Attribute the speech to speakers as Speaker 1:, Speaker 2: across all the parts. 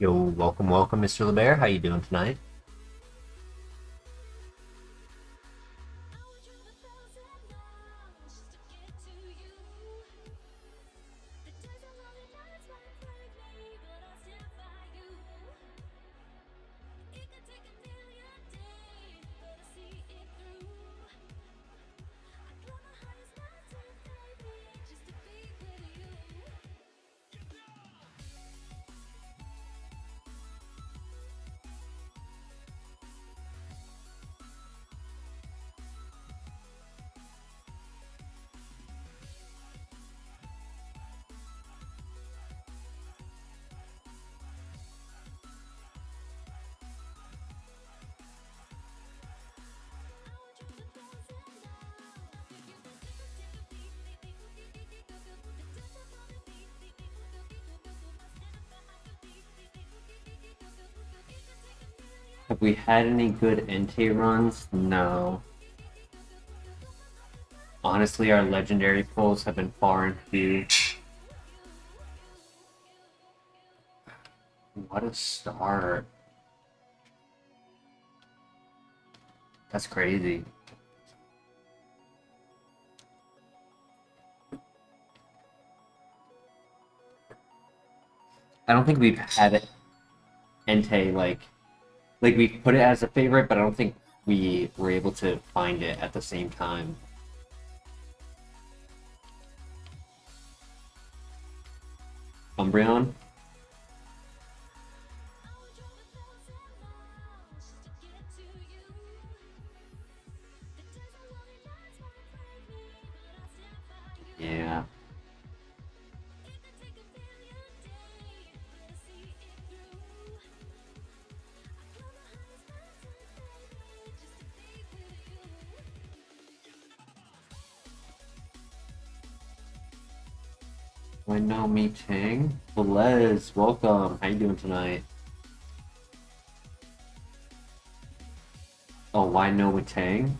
Speaker 1: Yo, welcome, Mr. LeBear. How you doing tonight? Have we had any good NT runs? No. Honestly, our legendary pulls have been far and few. What a start. That's crazy. I don't think we've had it Entei like we've put it as a favorite, but I don't think we were able to find it at the same time. Umbreon? Yeah. Why no meeting? Velez, welcome. How you doing tonight? Oh, why no with Tang?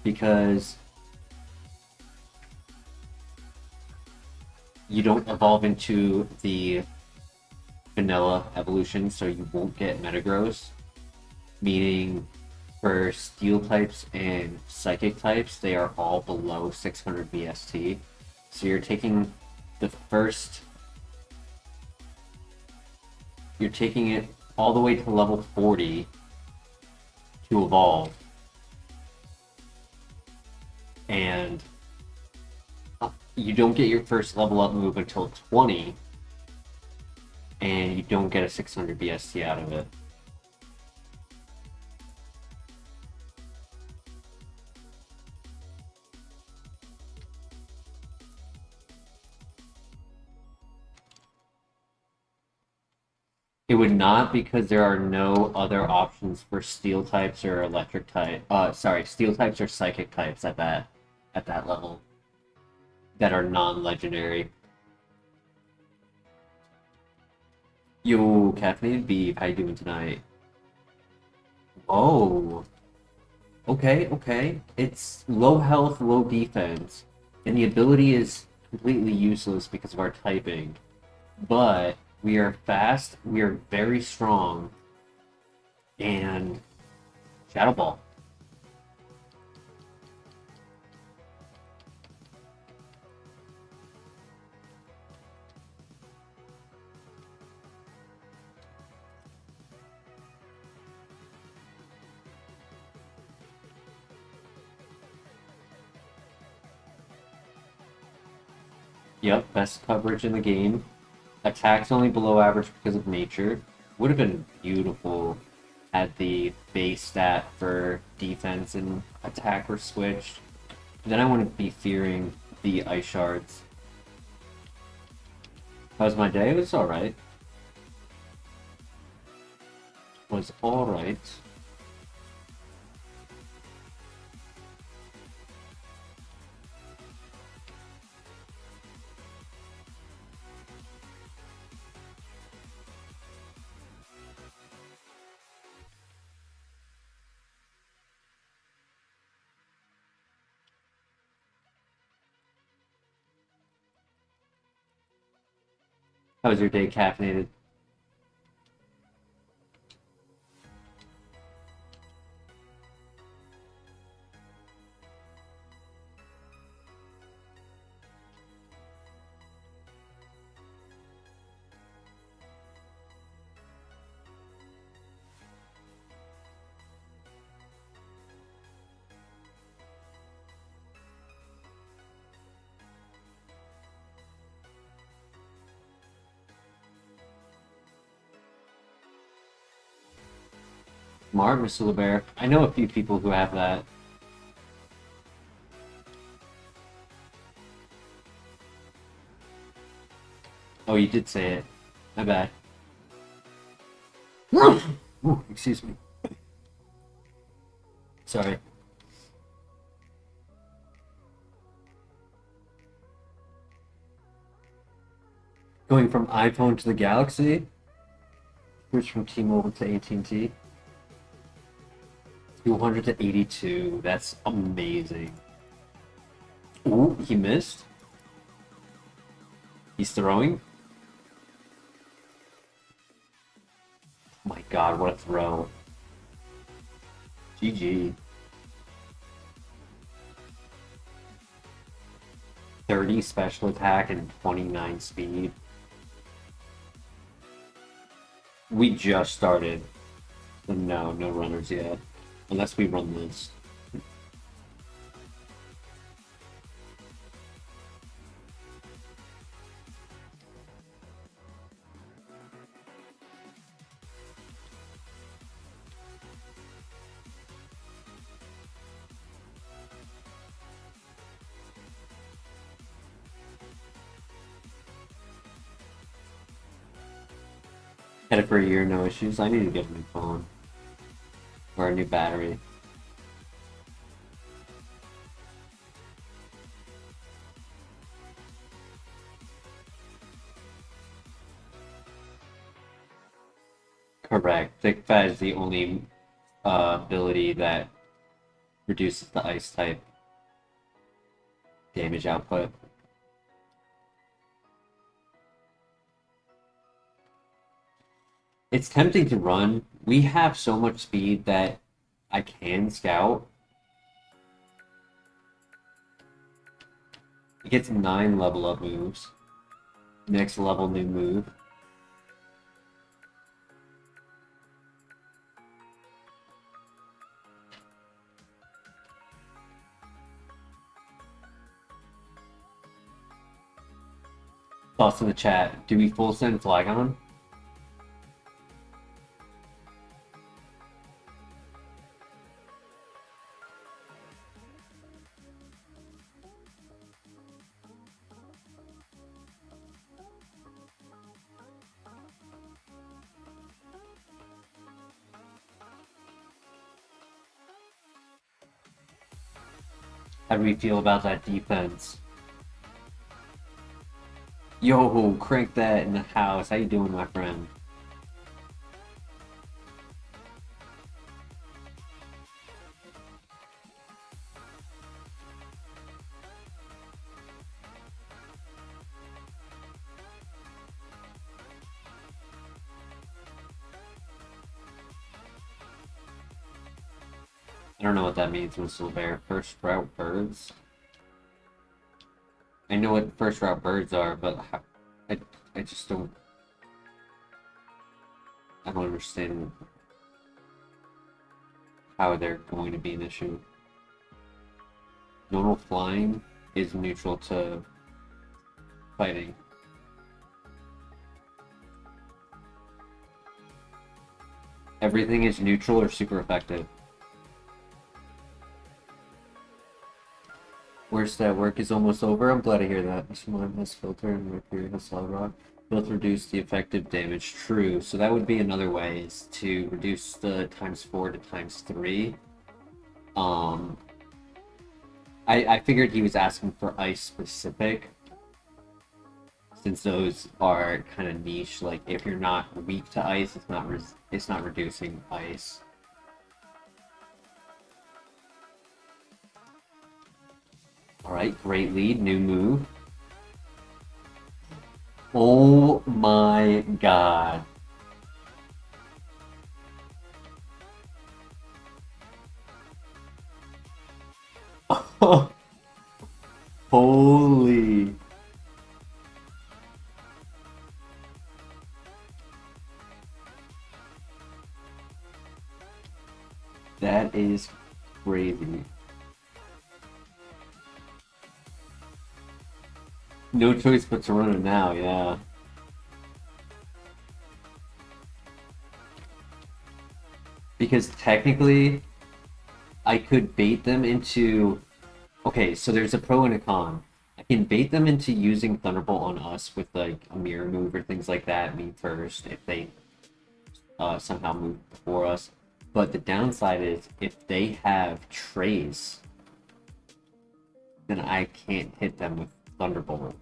Speaker 1: Because you don't evolve into the vanilla evolution, so you won't get Metagross. Meaning, for Steel types and Psychic types, they are all below 600 BST. So you're taking the first. You're taking it all the way to level 40 to evolve. And you don't get your first level up move until 20, and you don't get a 600 BST out of it. It would not, because there are no other options for steel types or electric type. Sorry, steel types or psychic types at that level that are non-legendary. Yo, caffeinated beef, how you doing tonight? Oh, okay. It's low health, low defense, and the ability is completely useless because of our typing. But we are fast, we are very strong, and Shadow Ball. Yep, best coverage in the game. Attack's only below average because of nature. Would have been beautiful had the base stat for defense and attack were switched. Then I wouldn't be fearing the ice shards. How was my day? It was alright. Was alright. How was your day caffeinated? Smart, Mr. LeBear. I know a few people who have that. Oh, you did say it. My bad. Ooh, excuse me. Sorry. Going from iPhone to the Galaxy? Switch from T-Mobile to AT&T? 200 to 82. That's amazing. Ooh, he missed. He's throwing. Oh my god, what a throw. GG. 30 special attack and 29 speed. We just started. So no runners yet. Unless we run this. Had it for a year, no issues. I need to get a new phone. Or a new battery. Correct. Thick Fat is the only ability that reduces the ice type damage output. It's tempting to run. We have so much speed that I can scout. It gets 9 level up moves. Next level new move. Thoughts in the chat. Do we full send Flagon? How do we feel about that defense? Yo, crank that in the house. How you doing, my friend? I don't know what that means, Whistle Bear. First route birds? I know what first route birds are, but I just don't... I don't understand how they're going to be an issue. Normal flying is neutral to fighting. Everything is neutral or super effective. Worst at work is almost over. I'm glad to hear that. This one has filter and Mercury has solid rock. Both reduce the effective damage. True. So that would be another way, is to reduce the ×4 to ×3. I figured he was asking for ice specific, since those are kind of niche. Like if you're not weak to ice, it's not reducing ice. All right, great lead, new move. Oh my god. Holy. That is crazy. No choice but to run it now, yeah. Because technically, I could bait them into. Okay, so there's a pro and a con. I can bait them into using Thunderbolt on us with like a mirror move or things like that, me first, if they somehow move before us. But the downside is if they have Trace, then I can't hit them with Thunderbolt.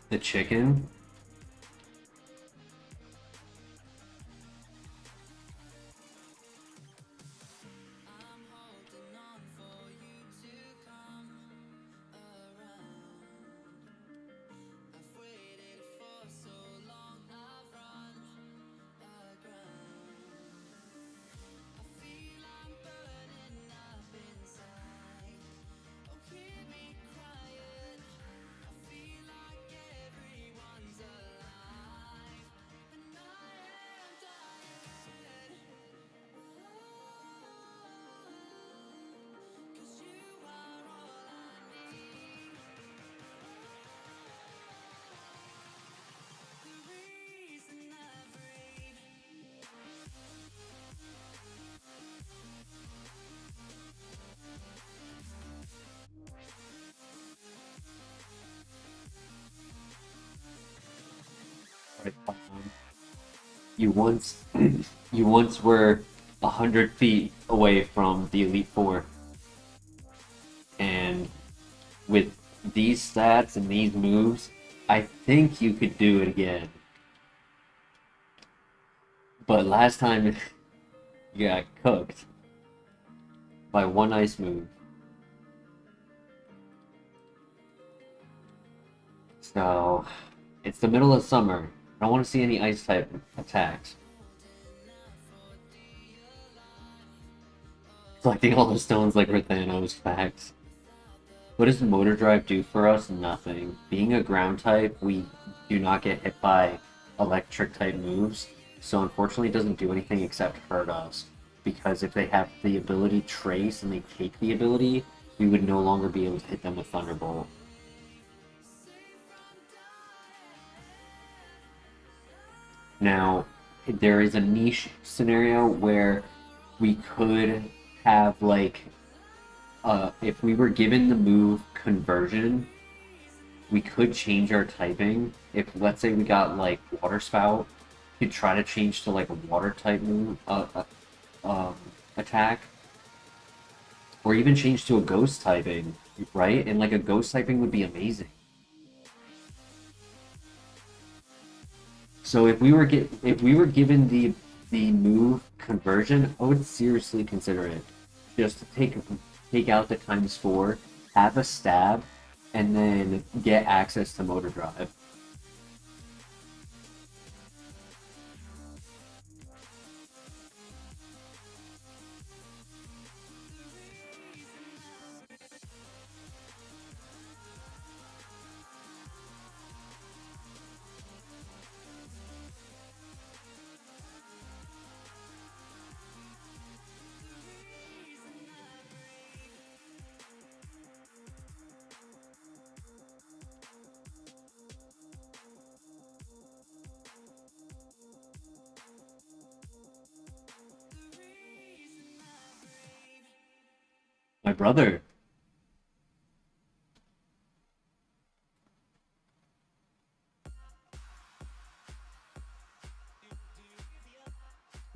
Speaker 1: The chicken? You once you once were 100 feet away from the Elite Four, and with these stats and these moves, I think you could do it again. But last time you got cooked by one ice move. So it's the middle of summer. I don't want to see any ice type attacks. Collecting all the stones like Rathanos, facts. What does Motor Drive do for us? Nothing. Being a ground type, we do not get hit by electric type moves, so unfortunately it doesn't do anything except hurt us. Because if they have the ability Trace and they take the ability, we would no longer be able to hit them with Thunderbolt. Now, there is a niche scenario where we could have like if we were given the move conversion, we could change our typing. If let's say we got like water spout, we could try to change to like a water type move attack, or even change to a ghost typing, right? And like a ghost typing would be amazing. So if we were given the move conversion, I would seriously consider it. Just to take out the ×4, have a stab, and then get access to motor drive. My brother.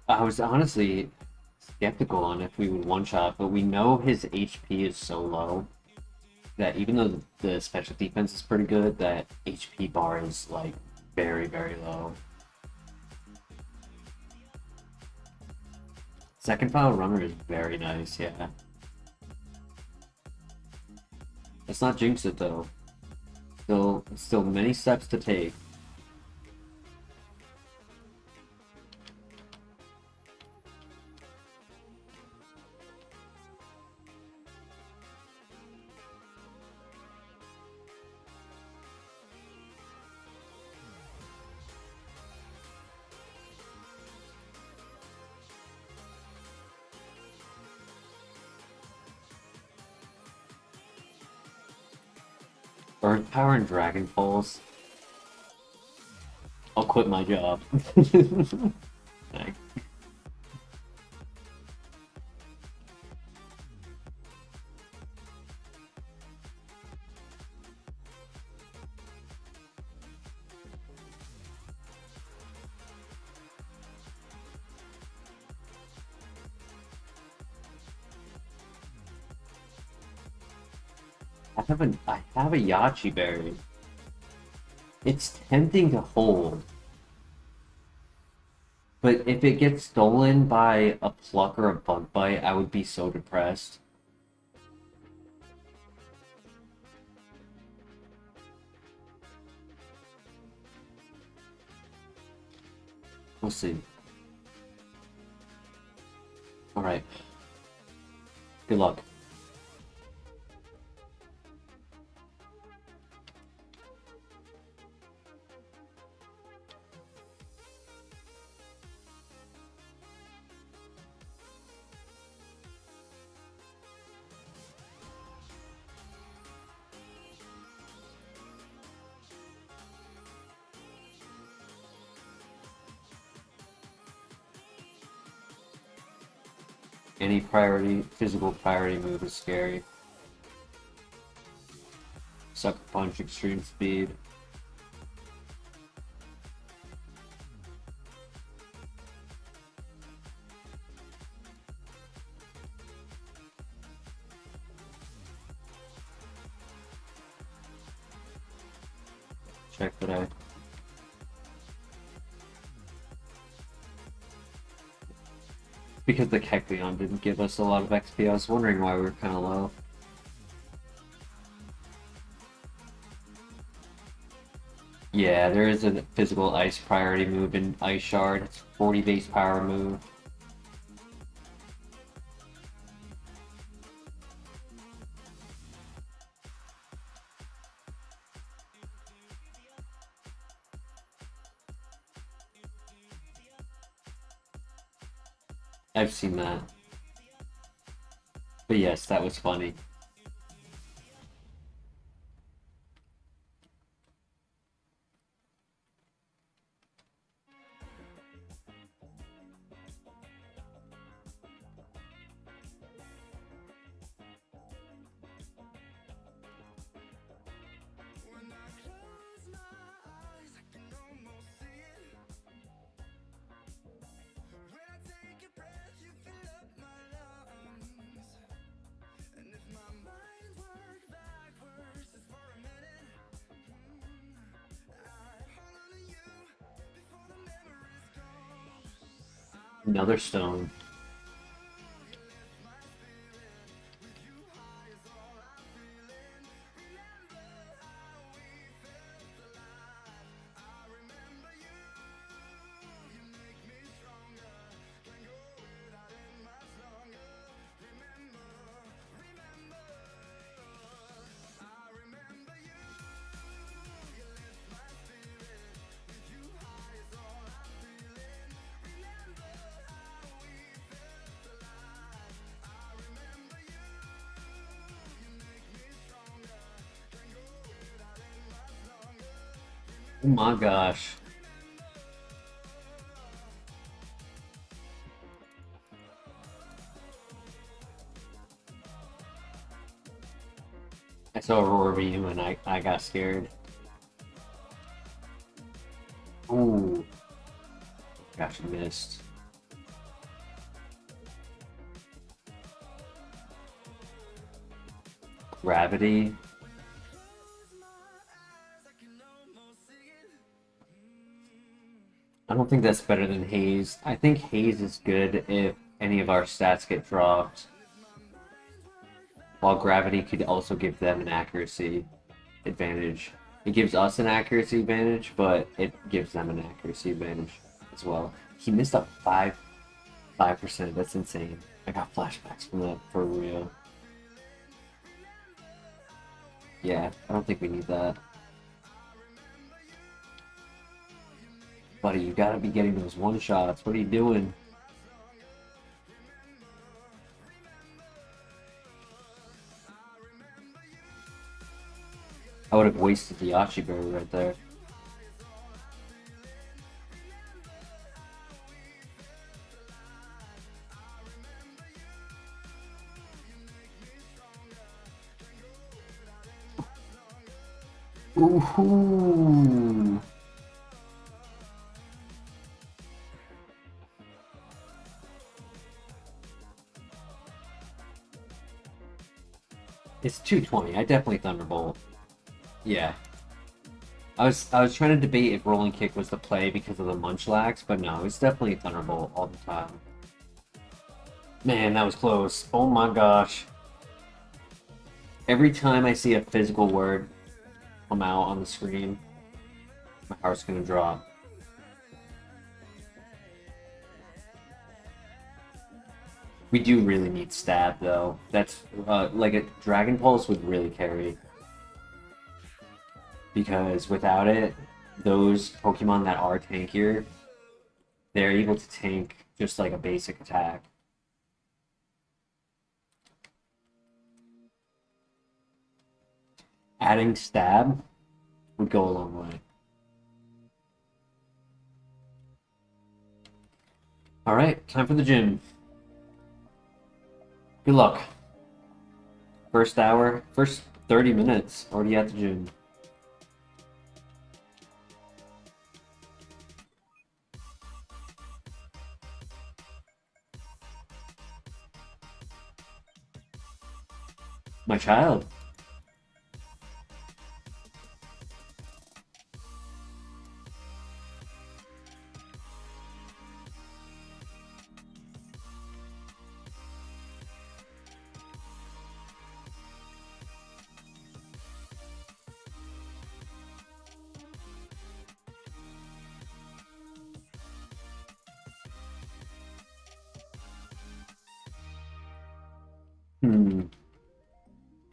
Speaker 1: I was honestly skeptical on if we would one shot, but we know his HP is so low that even though the special defense is pretty good, that HP bar is like very, very low. Second file runner is very nice, yeah. Let's not jinx it though. Still many steps to take. Earth Power and Dragon Pulse. I'll quit my job. I have a Yachi Berry. It's tempting to hold. But if it gets stolen by a Pluck or a Bug Bite, I would be so depressed. We'll see. Alright. Good luck. Any physical priority move is scary. Sucker Punch, Extreme Speed. Check that out. Because the Kecleon didn't give us a lot of XP, I was wondering why we were kind of low. Yeah, there is a physical ice priority move in Ice Shard. It's 40 base power move. I've seen that. But yes, that was funny. Another stone. Oh my gosh. I saw Aurora Beam and I got scared. Ooh. Gosh, I missed. Gravity. I don't think that's better than Haze. I think Haze is good if any of our stats get dropped. While gravity could also give them an accuracy advantage. It gives us an accuracy advantage, but it gives them an accuracy advantage as well. He missed up 5%. That's insane. I got flashbacks from that for real. Yeah, I don't think we need that. Buddy, you gotta be getting those one shots. What are you doing? I would have wasted the Yachi Berry right there. Ooh. It's 220. I definitely Thunderbolt. Yeah. I was trying to debate if Rolling Kick was the play because of the Munchlax, but no, it's definitely Thunderbolt all the time. Man, that was close. Oh my gosh. Every time I see a physical word come out on the screen, my heart's gonna drop. We do really need Stab though. That's like a Dragon Pulse would really carry. Because without it, those Pokemon that are tankier, they're able to tank just like a basic attack. Adding Stab would go a long way. Alright, time for the gym. Good luck. First hour, first 30 minutes, already at the gym. My child.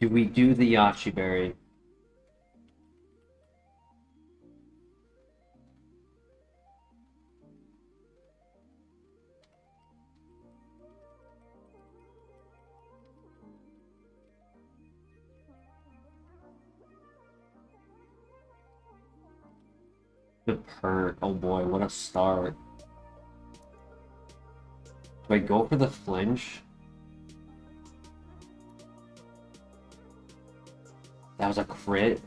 Speaker 1: Do we do the Yachi Berry? The Pert. Oh boy, what a start. Do I go for the flinch? That was a crit.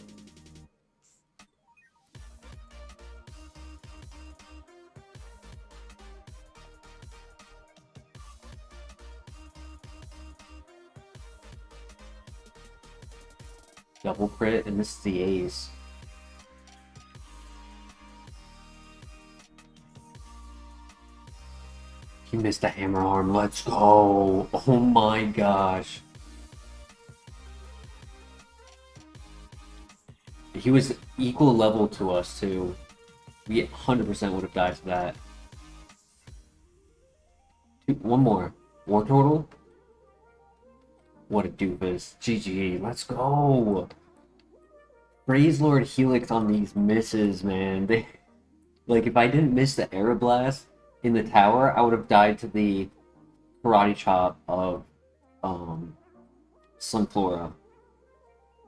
Speaker 1: Double crit, and this is the ace. He missed a hammer arm. Let's go. Oh my gosh. He was equal level to us too. We 100% would have died to that. One more. War total? What a doofus. GG. Let's go. Praise Lord Helix on these misses, man. They, like, if I didn't miss the Aeroblast in the tower, I would have died to the Karate Chop of Sunflora.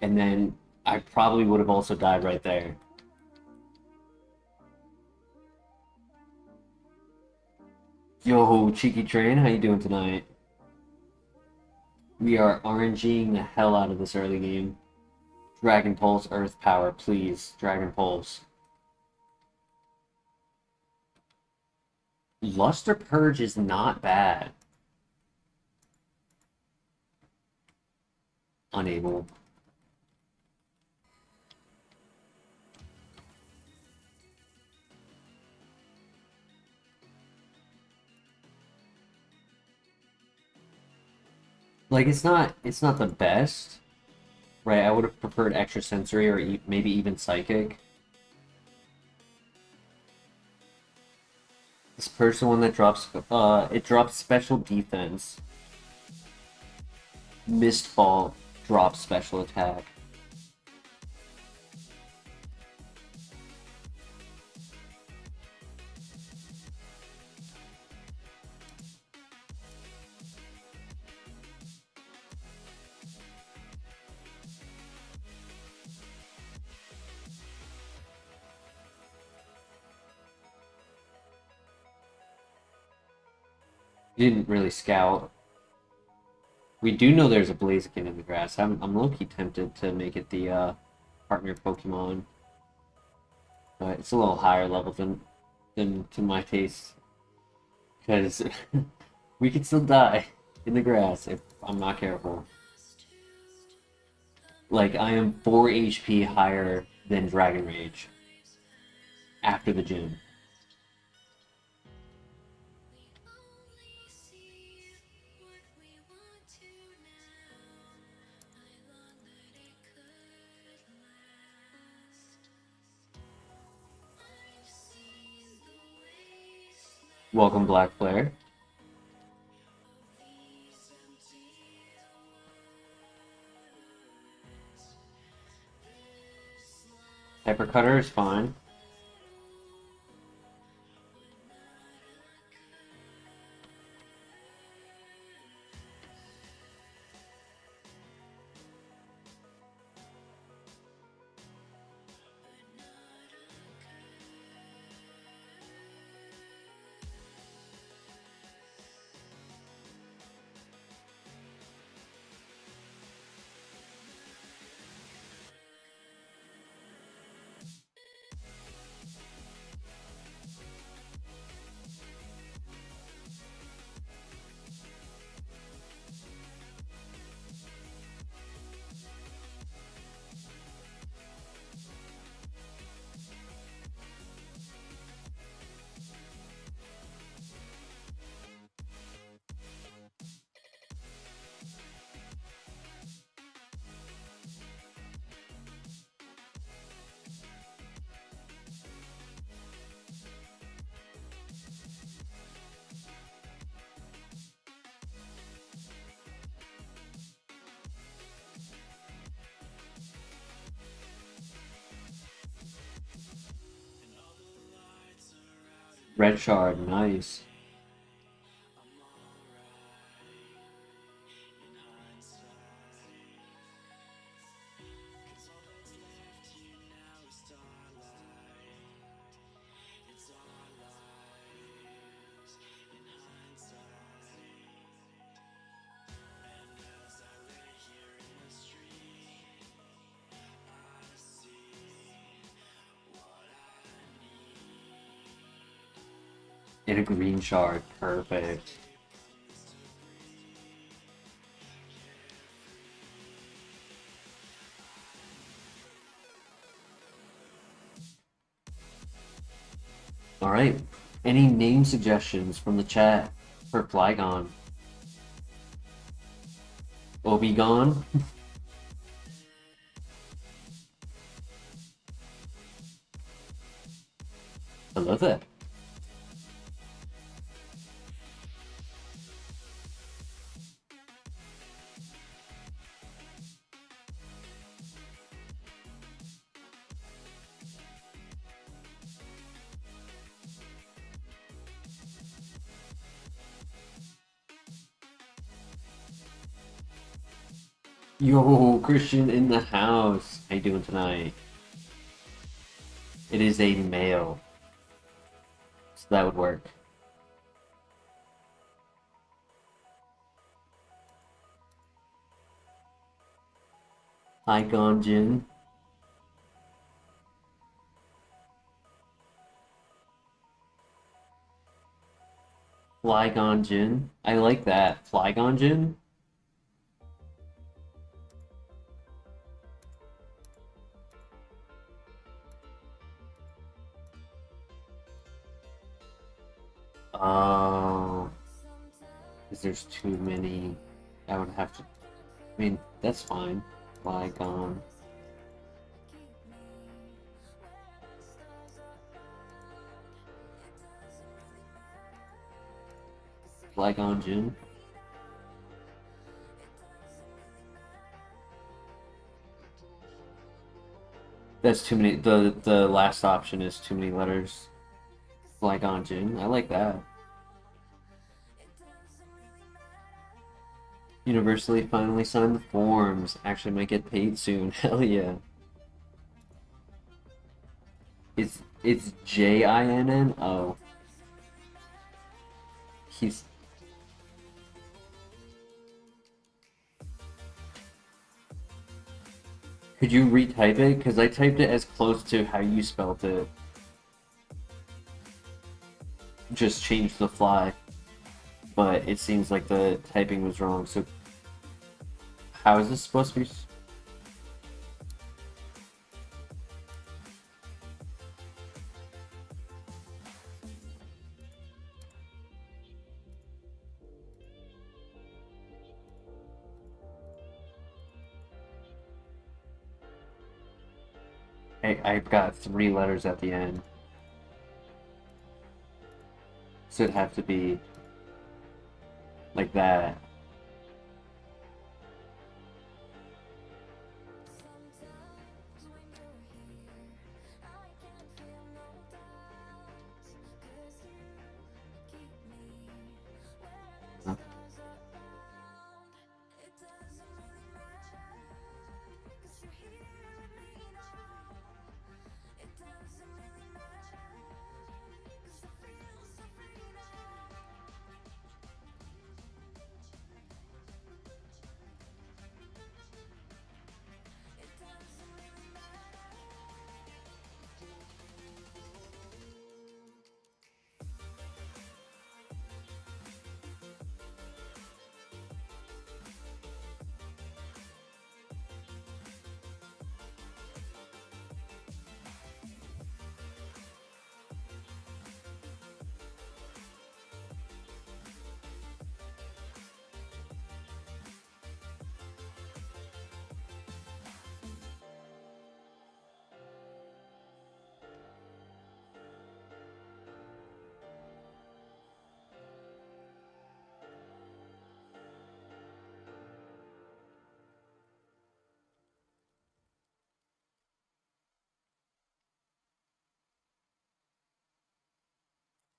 Speaker 1: And then I probably would have also died right there. Yo, Cheeky Train, how you doing tonight? We are RNGing the hell out of this early game. Dragon Pulse, Earth Power, please. Dragon Pulse. Luster Purge is not bad. Unable. Like it's not the best, right? I would have preferred extrasensory or maybe even psychic. This person one that drops it drops special defense. Mist ball drops special attack. You didn't really scout. We do know there's a Blaziken in the grass. I'm low-key tempted to make it the partner Pokemon, but it's a little higher level than to my taste. Because we could still die in the grass if I'm not careful. Like I am 4 HP higher than Dragon Rage after the gym. Welcome, Black Player. Pepper Cutter is fine. Red Shard, nice. In a green shard, perfect. All right. Any name suggestions from the chat for Flygon? Obi-Gon? I love that. Yo, Christian in the house. How you doing tonight? It is a male, so that would work. Hi, Gonjin. Flygon Jin. I like that. Flygon Jin? Oh, because there's too many. I would have to. I mean, that's fine. Flygon. Flygon Gym. That's too many. The last option is too many letters. Flygon Gym. I like that. Universally finally signed the forms. Actually might get paid soon. Hell yeah. It's Jinn. Oh. He's Could you retype it? Because I typed it as close to how you spelled it. Just changed the fly. But it seems like the typing was wrong. So how is this supposed to be? I've got 3 letters at the end. So it'd have to be like that. Huh?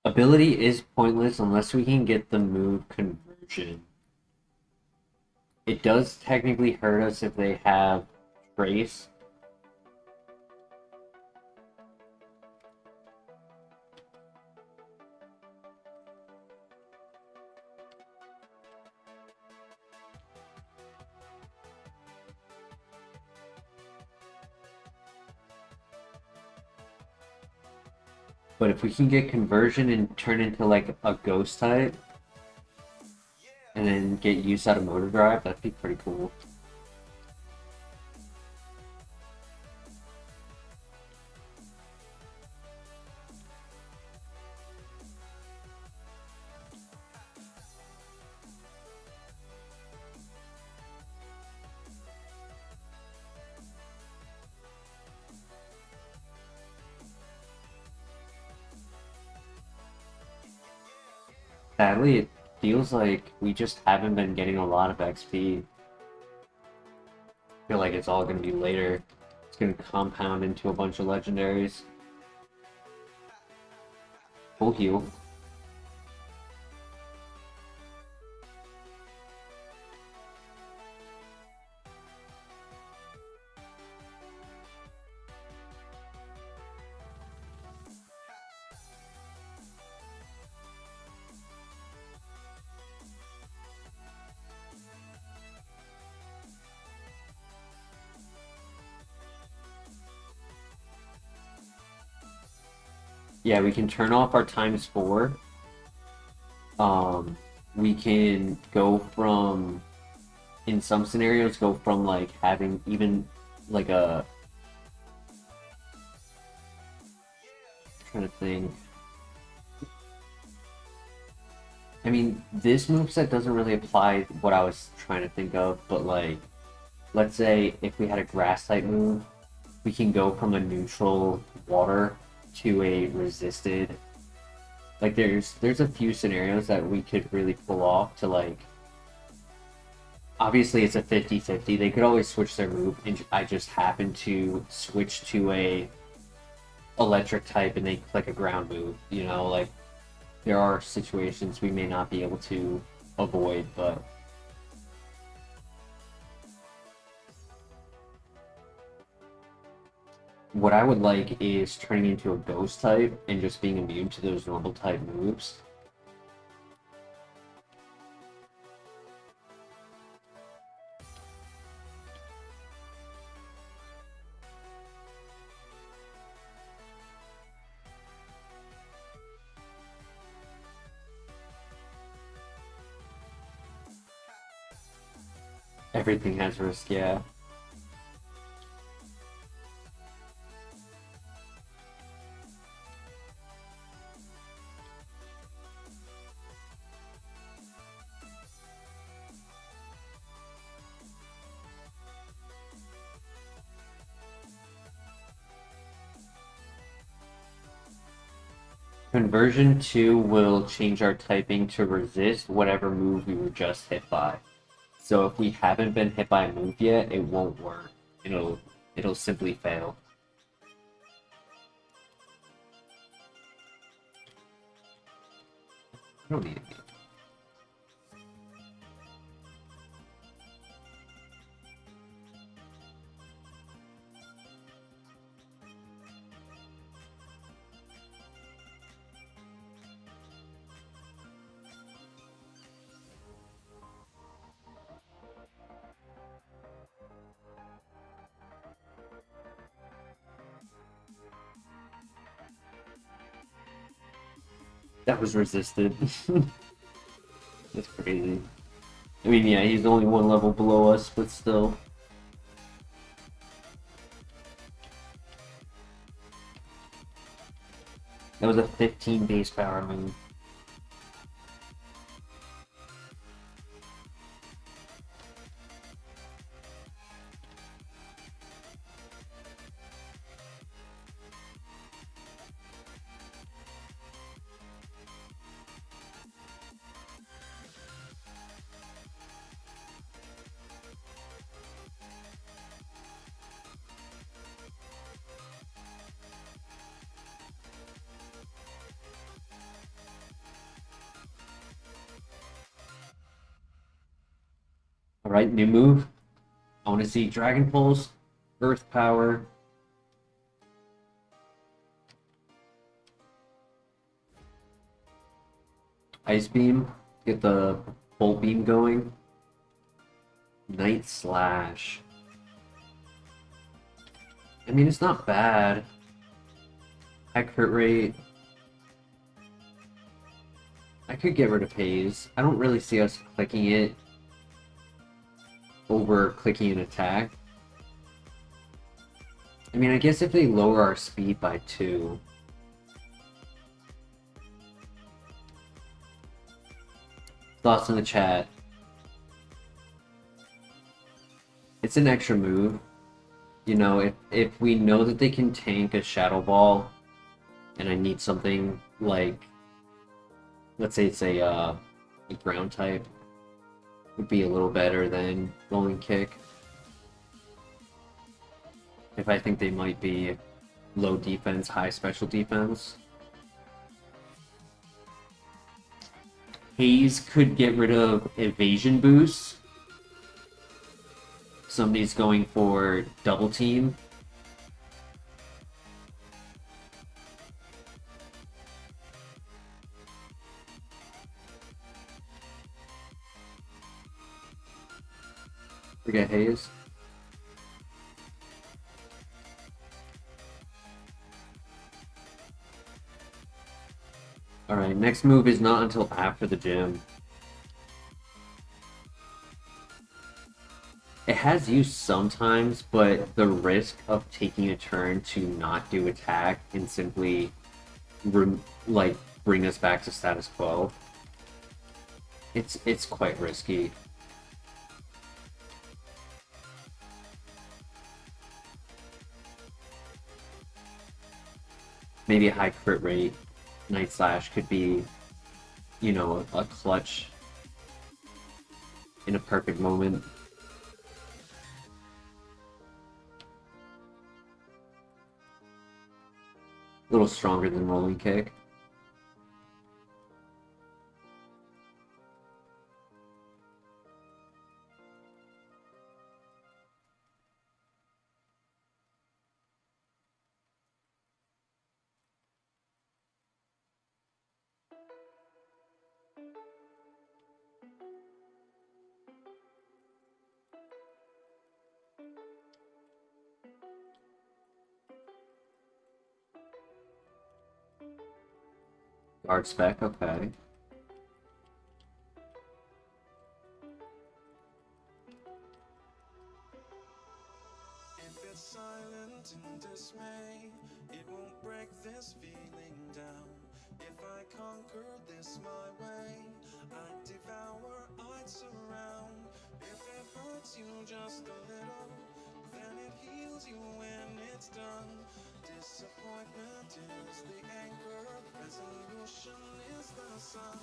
Speaker 1: Ability is pointless unless we can get the move conversion. It does technically hurt us if they have trace. But if we can get conversion and turn into like a ghost type, and then get use out of motor drive, that'd be pretty cool. Sadly, it feels like we just haven't been getting a lot of XP. I feel like it's all going to be later. It's going to compound into a bunch of legendaries. Full heal. Yeah, we can turn off our ×4. We can go from, in some scenarios, go from like having even like a, I'm trying to think. I mean, this moveset doesn't really apply what I was trying to think of, but like, let's say if we had a grass type move, we can go from a neutral water to a resisted. Like, there's a few scenarios that we could really pull off to like. Obviously, it's a 50-50. They could always switch their move, and I just happen to switch to a electric type and they click a ground move. You know, like there are situations we may not be able to avoid, but what I would like is turning into a ghost type and just being immune to those normal type moves. Everything has risk, yeah. Conversion 2 will change our typing to resist whatever move we were just hit by. So if we haven't been hit by a move yet, it won't work. It'll simply fail. I don't need it. That was resisted. That's crazy. I mean, yeah, he's only one level below us, but still. That was a 15 base power move. Alright, new move. I want to see Dragon Pulse, Earth Power. Ice Beam, get the Bolt Beam going. Night Slash. I mean, it's not bad. High crit rate. I could get rid of Haze. I don't really see us clicking it over clicking an attack. I mean, I guess if they lower our speed by 2. Thoughts in the chat. It's an extra move. You know, if we know that they can tank a Shadow Ball, and I need something like, let's say it's a ground type, would be a little better than Rolling Kick. If I think they might be low defense, high special defense. Haze could get rid of evasion boost. Somebody's going for double team. Forget Haze. Alright, next move is not until after the gym. It has use sometimes, but the risk of taking a turn to not do attack and simply like bring us back to status quo. It's quite risky. Maybe a high crit rate Night Slash could be, you know, a clutch in a perfect moment. A little stronger than Rolling Kick. Guard spec, okay.
Speaker 2: If it's silent in dismay, it won't break this feeling down. If I conquer this my way, I'd devour, I'd surround. If it hurts you just a little, then it heals you when it's done. Disappointment is the anchor, resolution is the sun.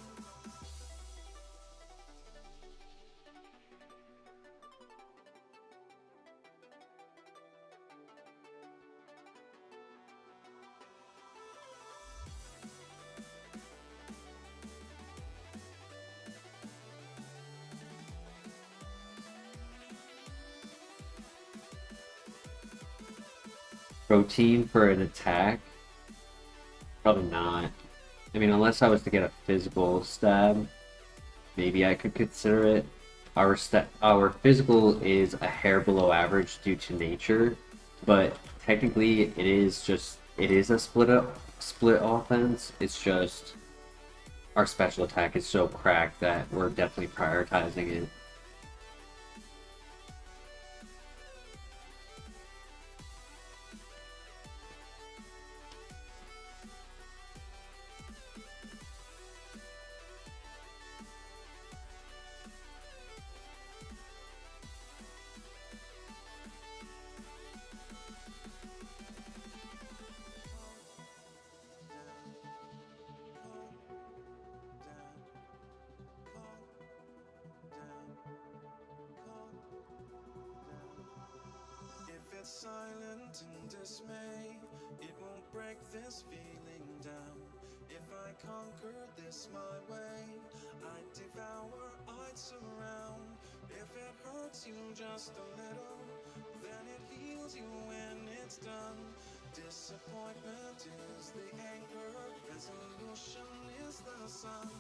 Speaker 1: Protein for an attack? Probably not. I mean, unless I was to get a physical stab, maybe I could consider it. Our physical is a hair below average due to nature, but technically it is a split offense. It's just our special attack is so cracked that we're definitely prioritizing it.
Speaker 2: If it's silent in dismay, it won't break this feeling down. If I conquer this my way, I'd devour, I'd surround. If it hurts you just a little, then it heals you when it's done. Disappointment is the anchor, resolution is the sun.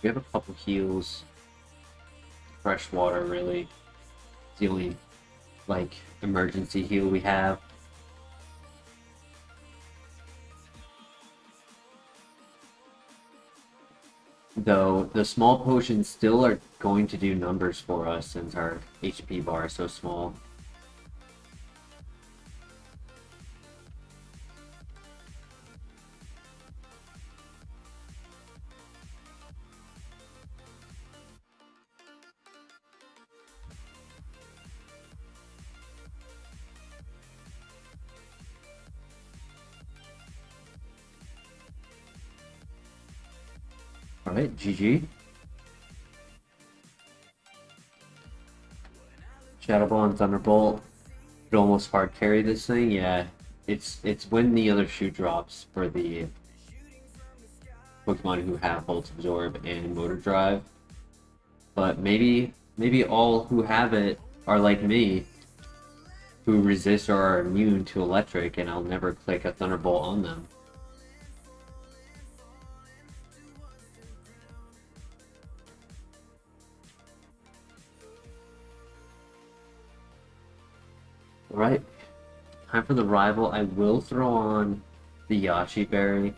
Speaker 1: We have a couple heals. Fresh water, really. It's the only, like, emergency heal we have. Though, the small potions still are going to do numbers for us since our HP bar is so small. Alright, GG. Shadow Ball and Thunderbolt could almost hard carry this thing. Yeah, it's when the other shoe drops for the Pokemon who have Volt Absorb and Motor Drive. But maybe all who have it are like me, who resist or are immune to electric, and I'll never click a Thunderbolt on them. Alright, time for the rival. I will throw on the Yashi Berry,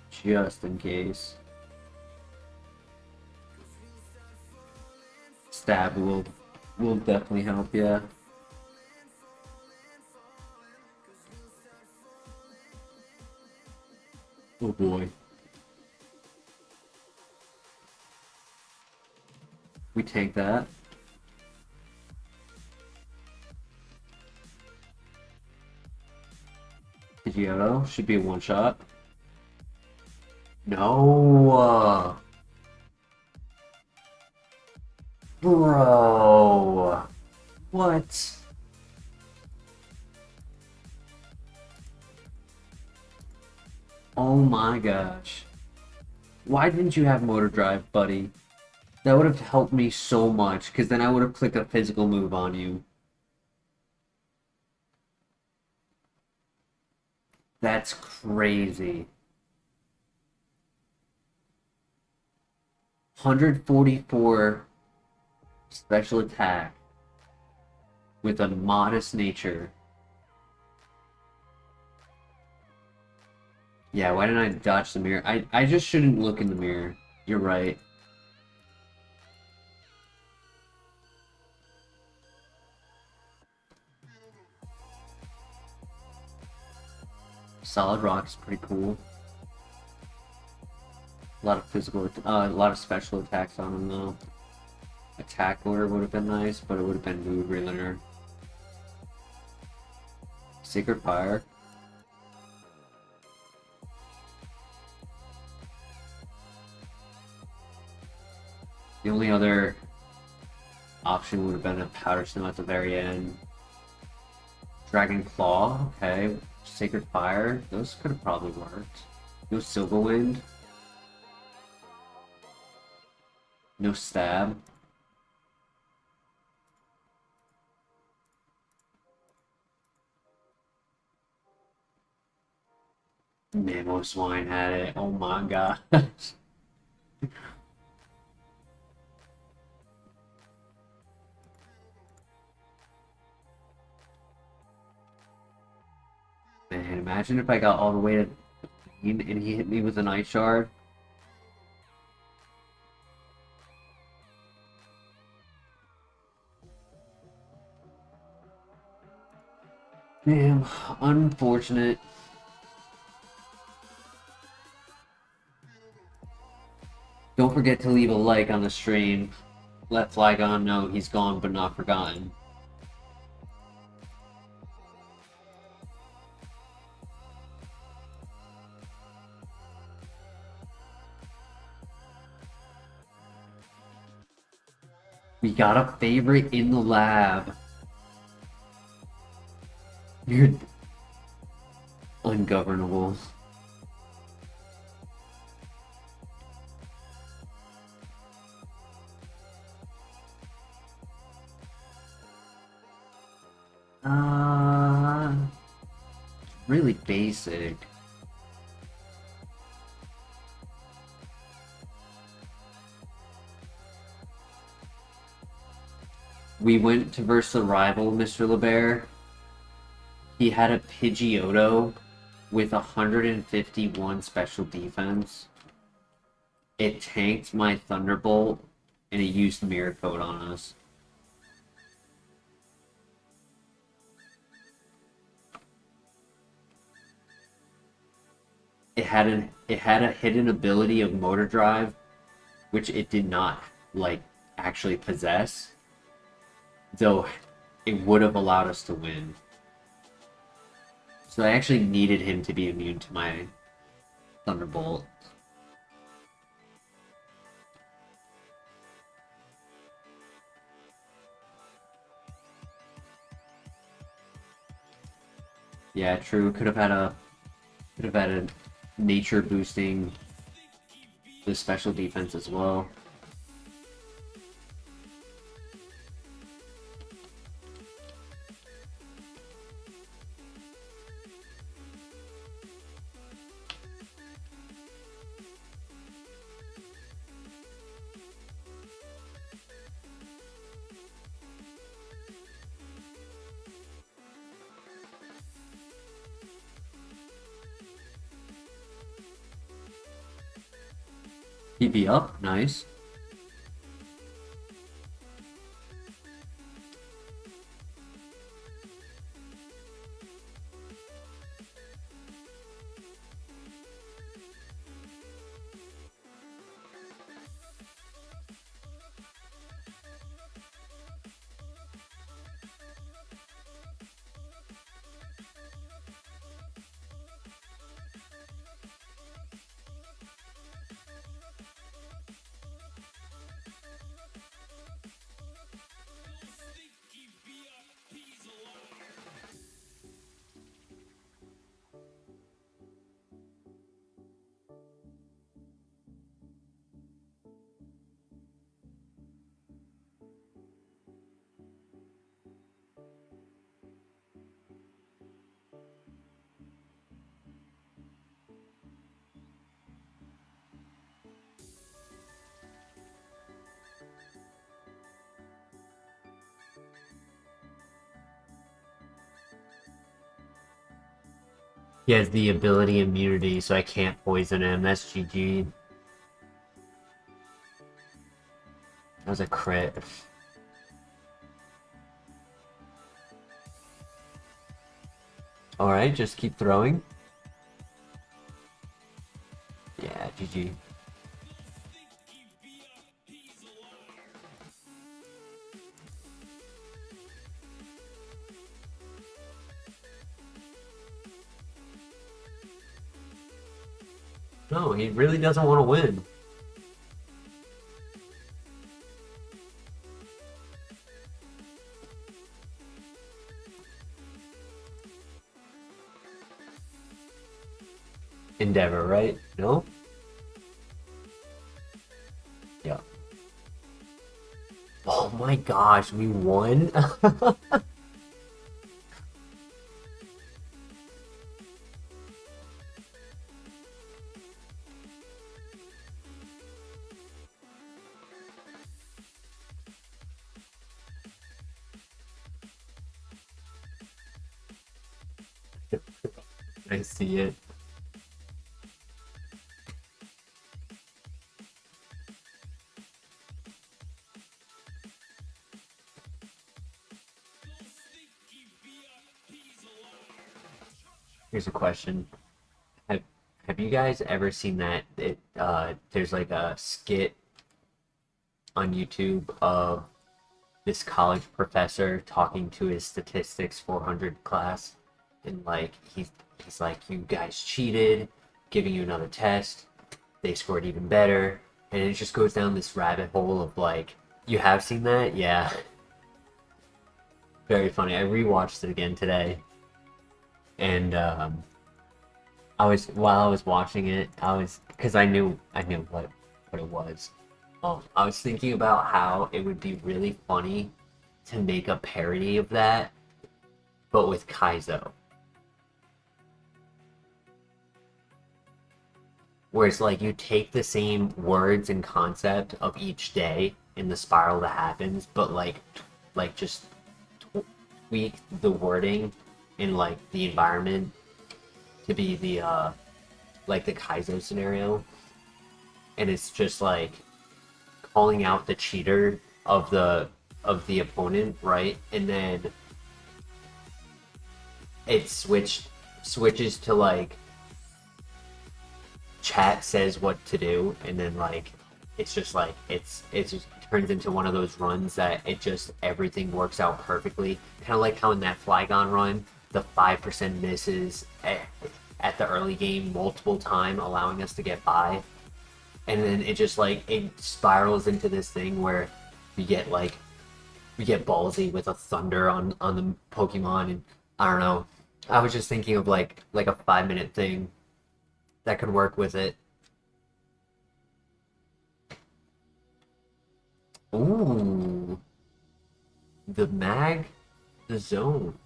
Speaker 1: just in case. Stab will definitely help, yeah. Oh boy. We tank that. Pidgeotto should be a one-shot. No! Bro! What? Oh my gosh. Why didn't you have Motor Drive, buddy? That would have helped me so much, because then I would have clicked a physical move on you. That's crazy. 144 special attack with a modest nature. Yeah, why didn't I dodge the mirror? I just shouldn't look in the mirror. You're right. Solid Rock's pretty cool. A lot of a lot of special attacks on him though. Attack order would have been nice, but it would have been mood relayer. Sacred Fire. The only other option would have been a Powder Snow at the very end. Dragon Claw, okay. Sacred Fire, those could have probably worked. No Silver Wind. No Stab. Mammo Swine had it. Oh my gosh. Man, imagine if I got all the way to and he hit me with an Ice Shard. Damn, unfortunate. Don't forget to leave a like on the stream. Let Flygon know he's gone but not forgotten. We got a favorite in the lab. You're ungovernable. Really basic. we went to verse the rival, Mr. LeBear. He had a Pidgeotto with 151 special defense. It tanked my Thunderbolt, and it used Mirror Coat on us. It had a hidden ability of Motor Drive, which it did not like actually possess, though it would have allowed us to win. So I actually needed him to be immune to my Thunderbolt. Yeah, true. Could have had a nature boosting the special defense as well. PB up, nice. He has the ability immunity, so I can't poison him. That's GG. That was a crit. Alright, just keep throwing. Yeah, GG. No, he really doesn't want to win. Endeavor, right? No? Yeah. Oh my gosh, we won? I see it. Here's a question. Have you guys ever seen that there's like a skit on YouTube of this college professor talking to his statistics 400 class, and like he's like, you guys cheated, giving you another test, they scored even better, and it just goes down this rabbit hole of like, you have seen that? Yeah. Very funny. I rewatched it again today, and while I was watching it, because I knew what it was. I was thinking about how it would be really funny to make a parody of that, but with Kaizo. Where it's like you take the same words and concept of each day in the spiral that happens, but like like just tweak the wording in like the environment to be the like the Kaizo scenario, and it's just like calling out the cheater of the opponent, right? And then it switches to like chat says what to do, and then like it's just like it just turns into one of those runs that it just everything works out perfectly. Kind of like how in that Flygon run, the 5% misses at the early game multiple time, allowing us to get by, and then it just like it spirals into this thing where we get ballsy with a thunder on the Pokemon, and I don't know. I was just thinking of like a 5 minute thing that could work with it. Ooh, the zone.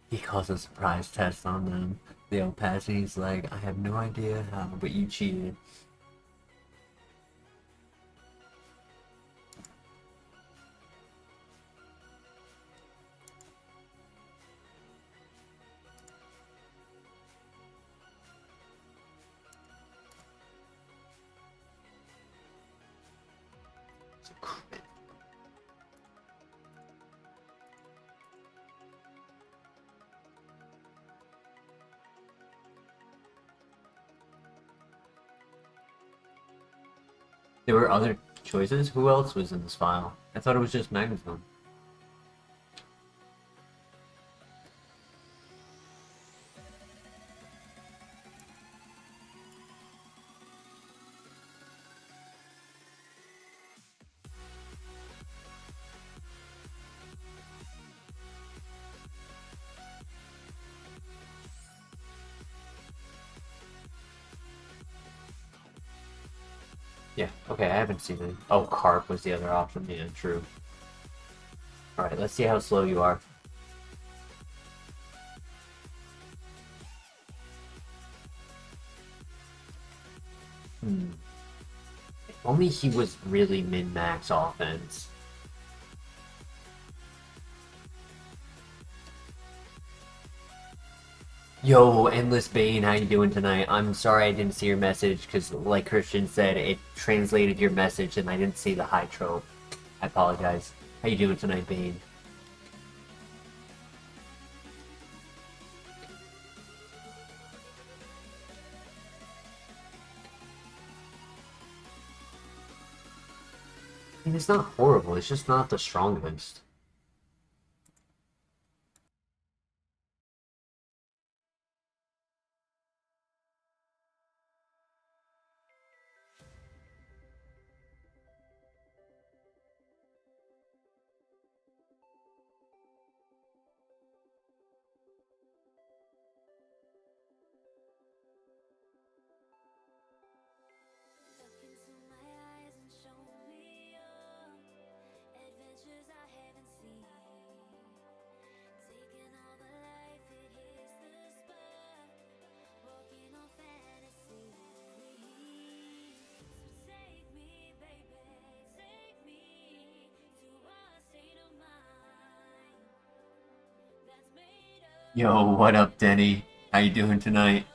Speaker 1: He calls a surprise test on them. They'll pass, and he's like, I have no idea how, but you cheated. It's a crit. There were other choices? Who else was in this file? I thought it was just Magnezone. Yeah, okay, I haven't seen it. Oh, Carp was the other option. Yeah, true. Alright, let's see how slow you are. If only he was really min-max offense. Yo, Endless Bane, how you doing tonight? I'm sorry I didn't see your message, because like Christian said, it translated your message and I didn't see the high trope. I apologize. How you doing tonight, Bane? I mean, it's not horrible, it's just not the strongest.
Speaker 3: Look into my eyes and show me your adventures I haven't seen. Taking all the life, it hits the spot. Walking on fantasy. So take me, baby, take me to a state of mind that's made of
Speaker 1: Yo, what up, Denny? How you doing tonight?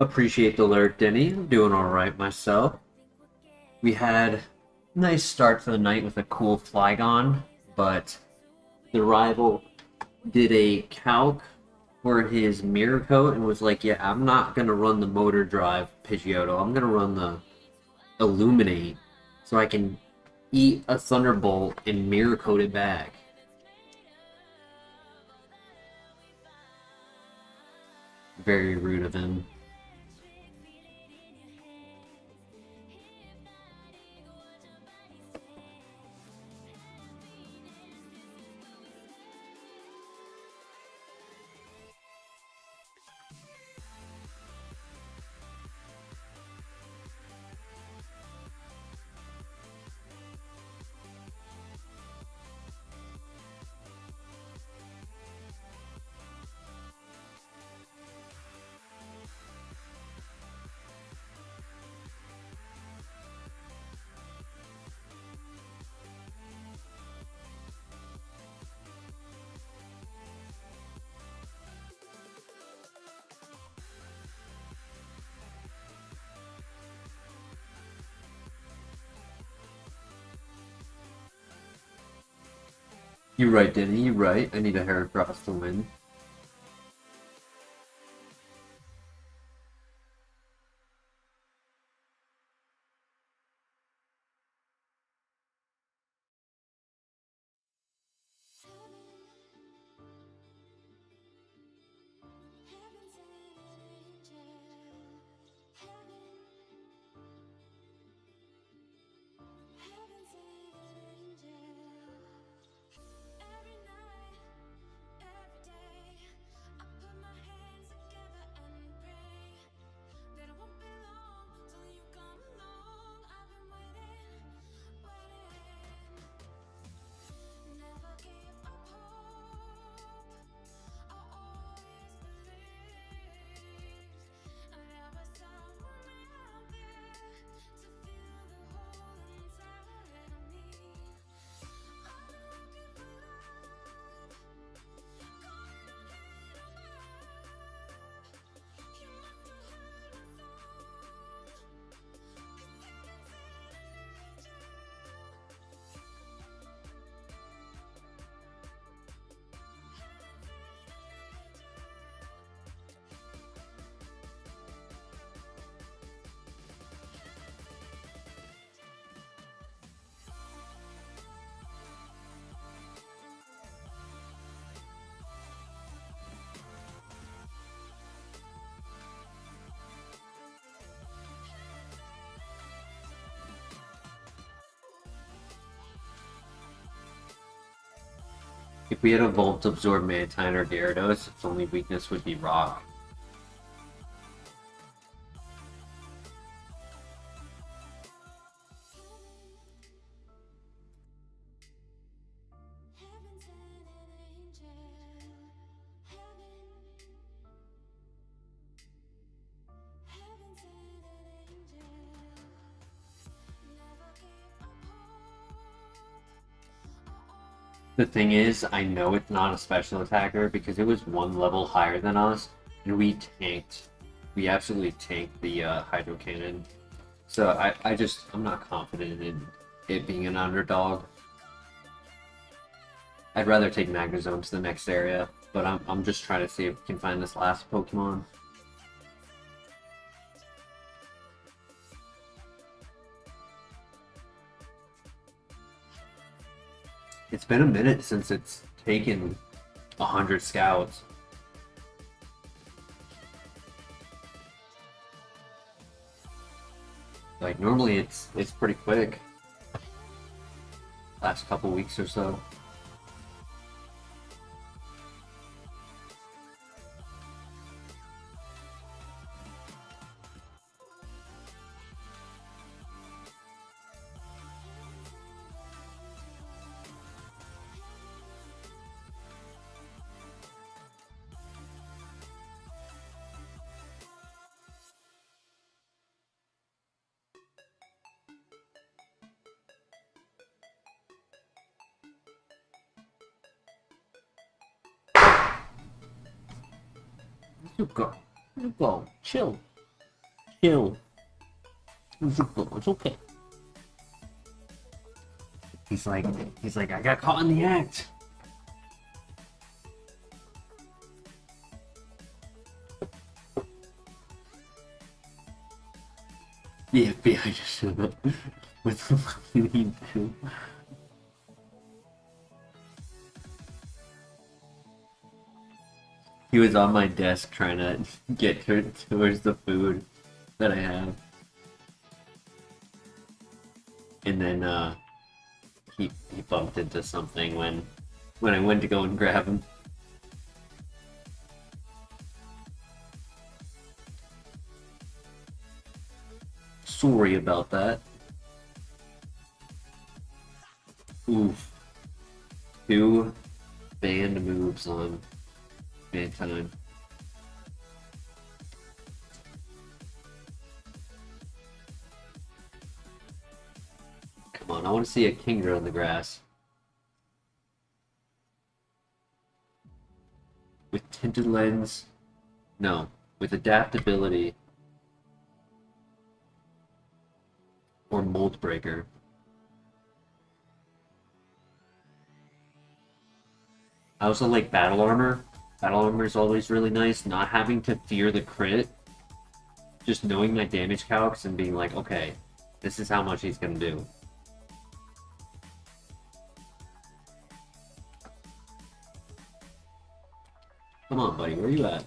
Speaker 1: Appreciate the alert, Denny. I'm doing alright myself. We had a nice start to the night with a cool Flygon, but the rival did a calc for his mirror coat and was like, yeah, I'm not gonna run the motor drive Pidgeotto. I'm gonna run the Illuminate so I can eat a Thunderbolt and mirror coat it back. Very rude of him. You're right, Denny. You're right. I need a Heracross to win. If we had a Volt Absorb Mantine or Gyarados, its only weakness would be Rock. The thing is, I know it's not a special attacker because it was one level higher than us, and we tanked. We absolutely tanked the Hydro Cannon. So I'm not confident in it being an underdog. I'd rather take Magnezone to the next area, but I'm just trying to see if we can find this last Pokemon. It's been a minute since it's taken 100 scouts. Like normally it's pretty quick. Last couple weeks or so. You go. You go. Chill. kill. It's okay. He's like, I got caught in the act. The FBI just showed up with something too. He was on my desk trying to get towards the food that I have. And then he bumped into something when I went to go and grab him. Sorry about that. Oof. 2 banned moves on Mantine. Come on, I want to see a Kingdra in the grass. With tinted lens. No, with adaptability. Or mold breaker. I also like battle armor. Battle armor is always really nice. Not having to fear the crit. Just knowing my damage calcs and being like, okay, this is how much he's gonna do. Come on, buddy, where you at?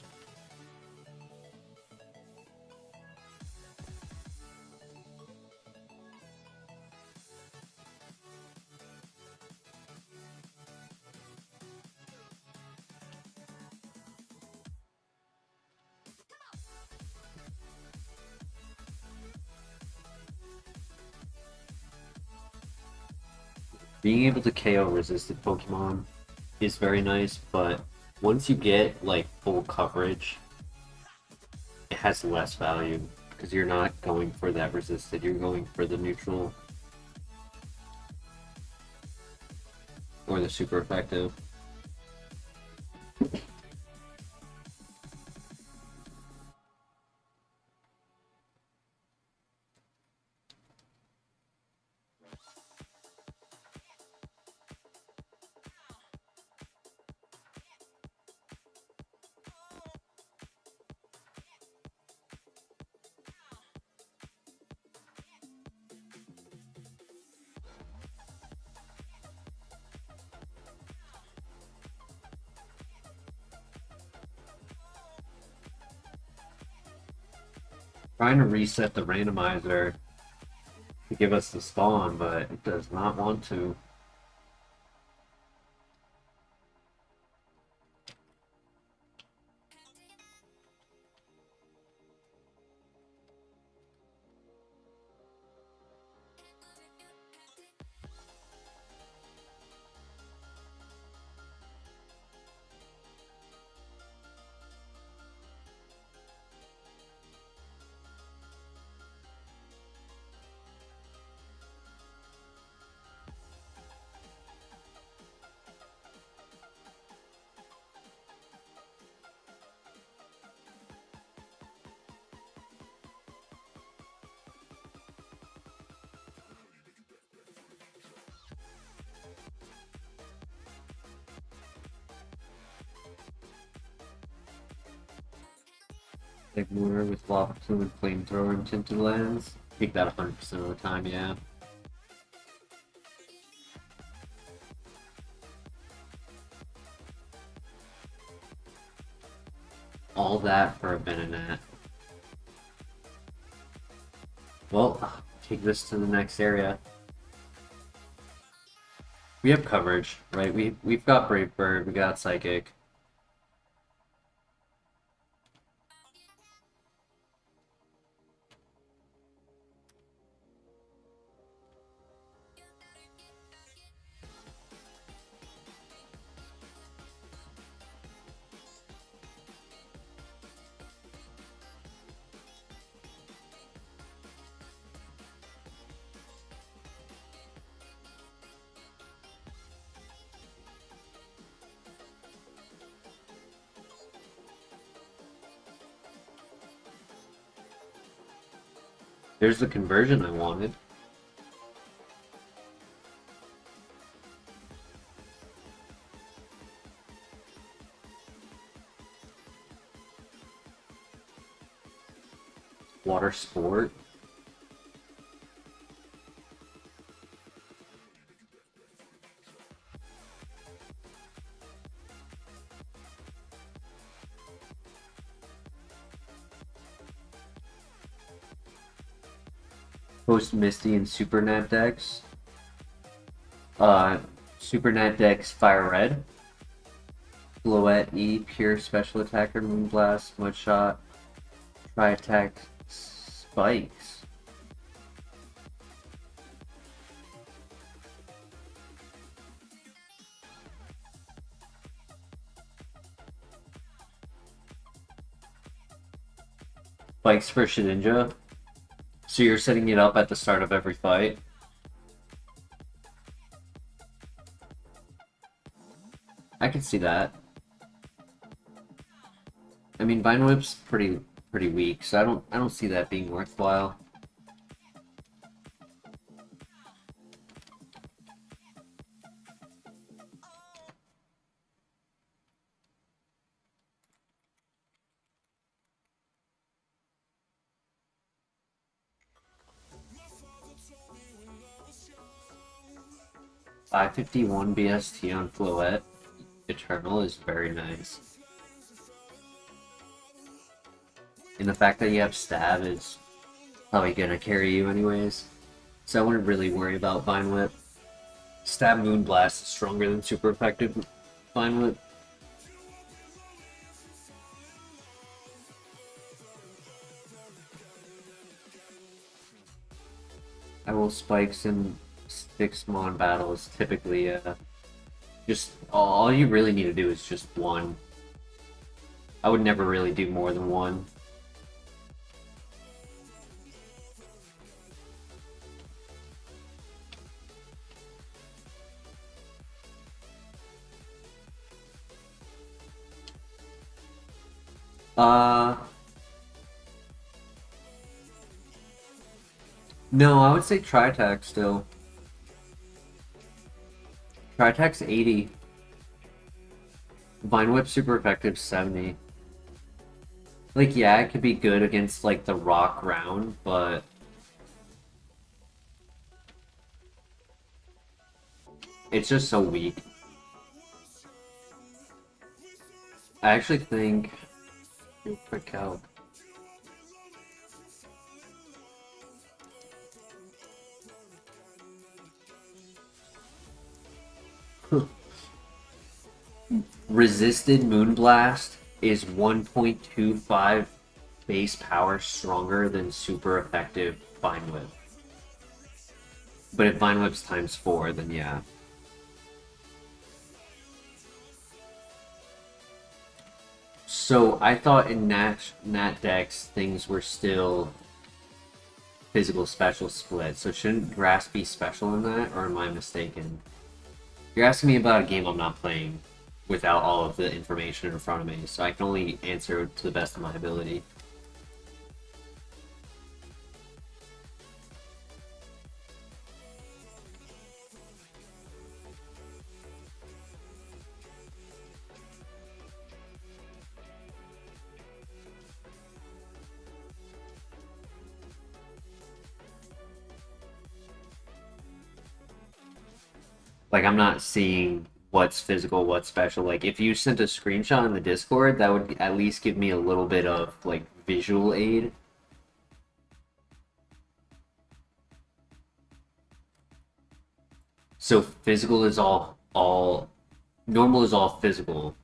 Speaker 1: Being able to KO resisted Pokemon is very nice, but once you get like full coverage, it has less value because you're not going for that resisted, you're going for the neutral or the super effective. Trying to reset the randomizer to give us the spawn, but it does not want to. Ignore with Lava Plume and Flamethrower and Tinted Lens. Take that 100% of the time, yeah. All that for a Venonat. Well, take this to the next area. We have coverage, right? We've got Brave Bird, we got Psychic. There's the conversion I wanted. Water sport. Post Misty and Super Nat decks. Super Nat decks FireRed. Bloette E, Pure Special Attacker, Moonblast, Mudshot, Tri-Attack, Spikes. Spikes for Shedinja. So you're setting it up at the start of every fight. I can see that. I mean, Vine Whip's pretty weak, so I don't see that being worthwhile. $551 BST on Floette Eternal is very nice. And the fact that you have Stab is probably gonna carry you anyways. So I wouldn't really worry about Vine Whip. Stab Moonblast is stronger than super effective Vine Whip. I will Spikes in 6-mon battles typically. Just all you really need to do is just one. I would never really do more than one. No, I would say Tri-Attack still. Tri-Attack's 80. Vine Whip super effective 70. Like, yeah, it could be good against, like, the rock round, but... it's just so weak. I actually think... quick calc. Resisted Moonblast is 1.25 base power stronger than super effective Vine Whip. But if Vine Whip's times 4, then yeah. So I thought in Nat decks things were still physical special split. So shouldn't Grass be special in that, or am I mistaken? You're asking me about a game I'm not playing without all of the information in front of me, so I can only answer to the best of my ability. Like, I'm not seeing what's physical, what's special. Like, if you sent a screenshot in the Discord, that would at least give me a little bit of, like, visual aid. So physical is all normal is all physical.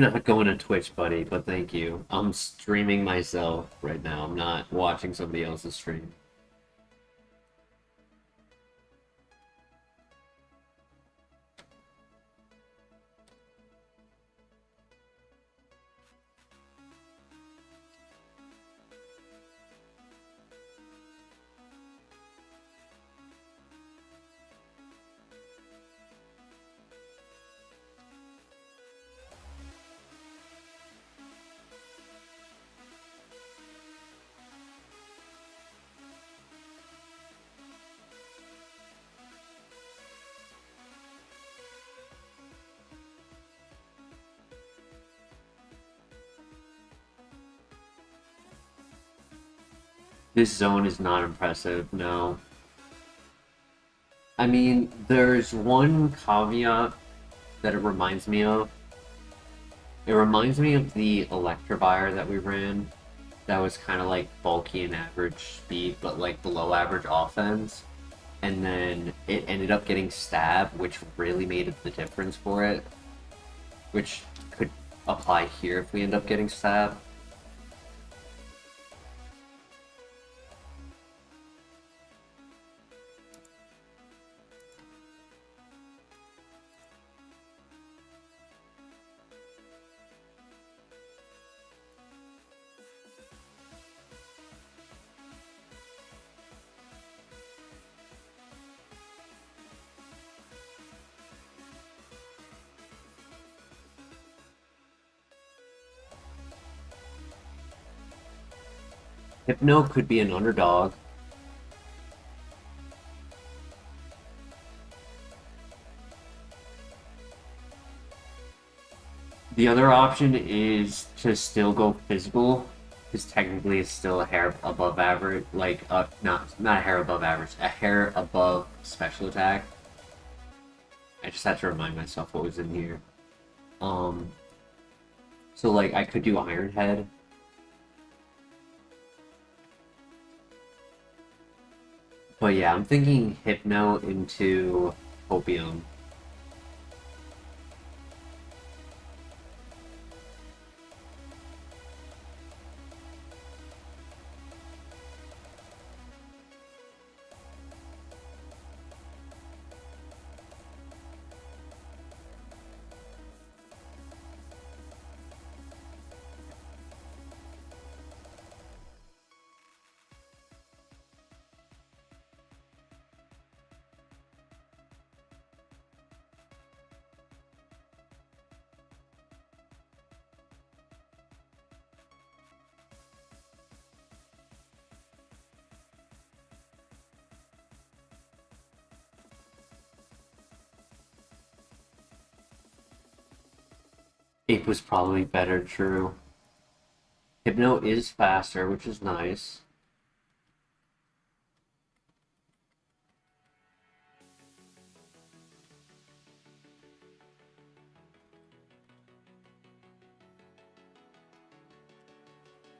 Speaker 1: I'm not going to Twitch, buddy, but thank you. I'm streaming myself right now. I'm not watching somebody else's stream. This zone is not impressive, no. I mean, there's one caveat that it reminds me of. It reminds me of the Electivire that we ran. That was kind of like bulky and average speed, but like below average offense. And then it ended up getting stab, which really made the difference for it. Which could apply here if we end up getting stab. Hypno could be an underdog. The other option is to still go physical, because technically it's still a hair above average, like not a hair above average, a hair above special attack. I just had to remind myself what was in here. So like I could do Iron Head. But yeah, I'm thinking Hypno into Opium. Ape was probably better, true. Hypno is faster, which is nice.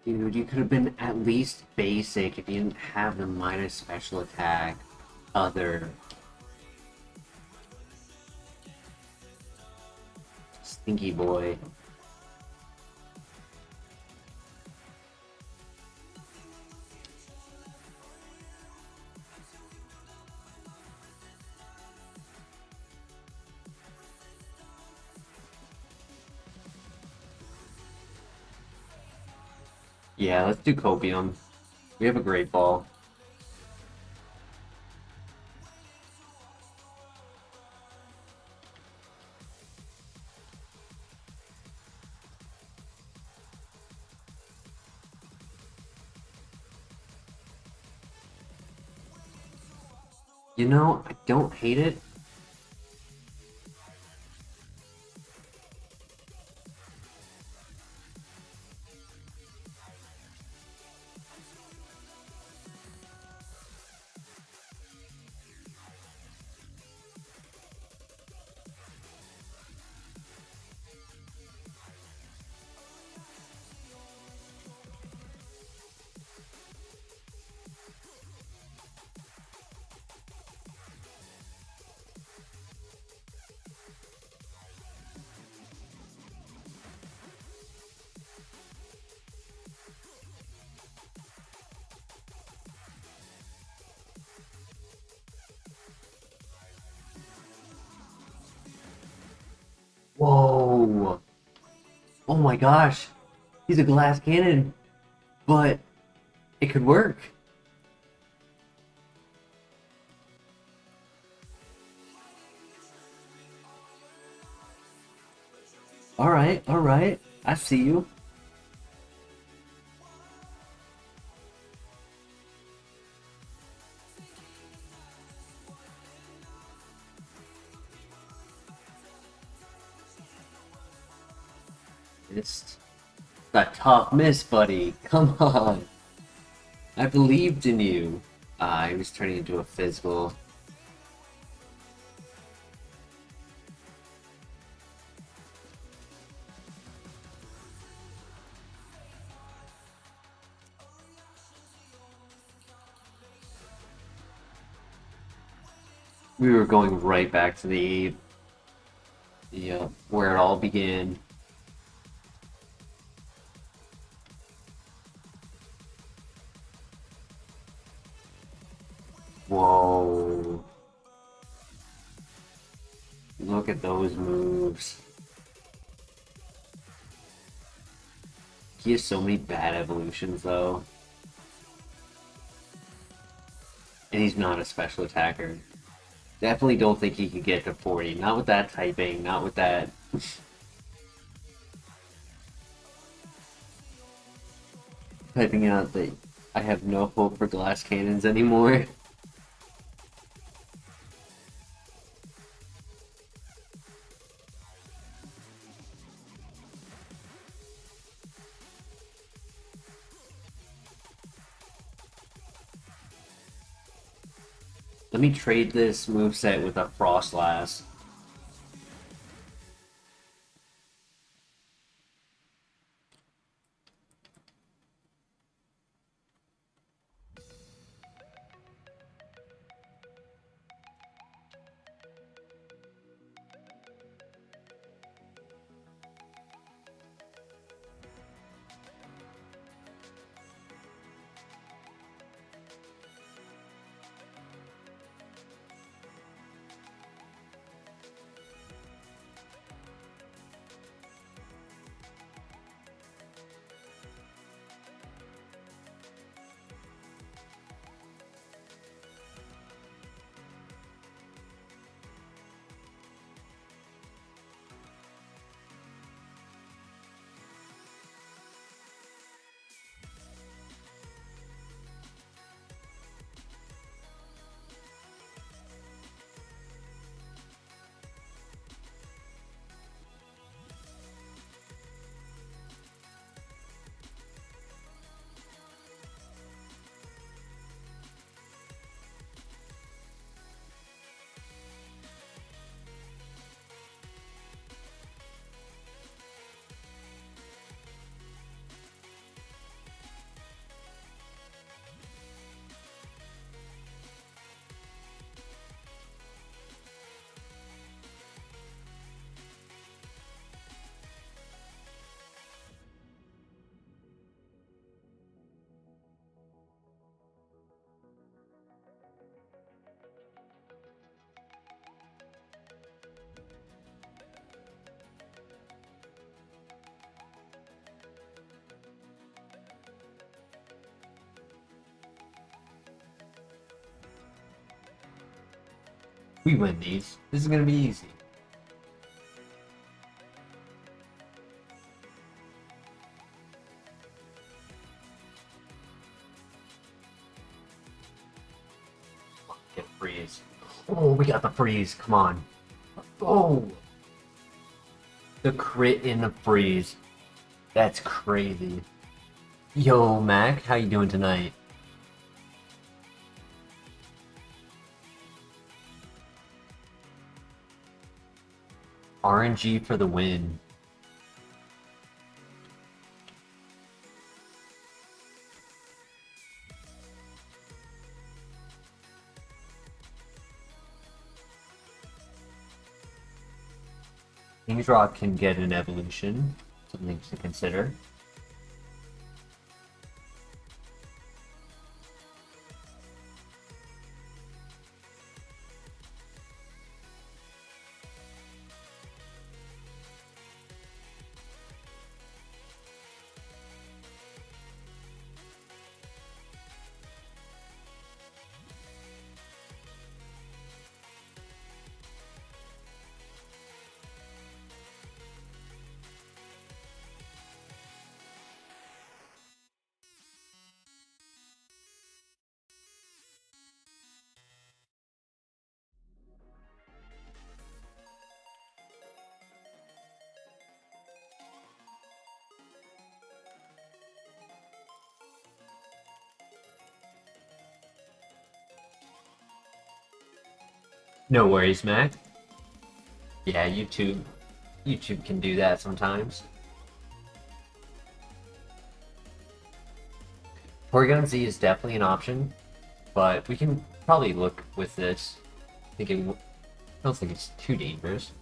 Speaker 1: Dude, you could have been at least basic if you didn't have the minus special attack. Other. Stinky boy. Yeah, let's do Copium. We have a great ball. You know, I don't hate it. Whoa! Oh my gosh! He's a glass cannon, but it could work. Alright, alright. I see you. It's a tough miss, buddy. Come on. I believed in you. He was turning into a physical. We were going right back to the where it all began. Whoa. Look at those moves. He has so many bad evolutions, though. And he's not a special attacker. Definitely don't think he could get to 40. Not with that typing, not with that. Typing out that I have no hope for glass cannons anymore. Let me trade this moveset with a Frost Lass. We win these. This is gonna be easy. Get a freeze. Oh, we got the freeze. Come on. Oh! The crit in the freeze. That's crazy. Yo, Mac, how you doing tonight? RNG for the win. King's Rock can get an evolution. Something to consider. No worries, Mac. Yeah, YouTube can do that sometimes. Porygon Z is definitely an option, but we can probably look with this. Thinking, I don't think it's too dangerous.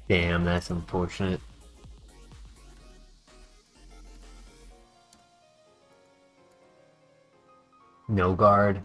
Speaker 1: Damn, that's unfortunate. No guard.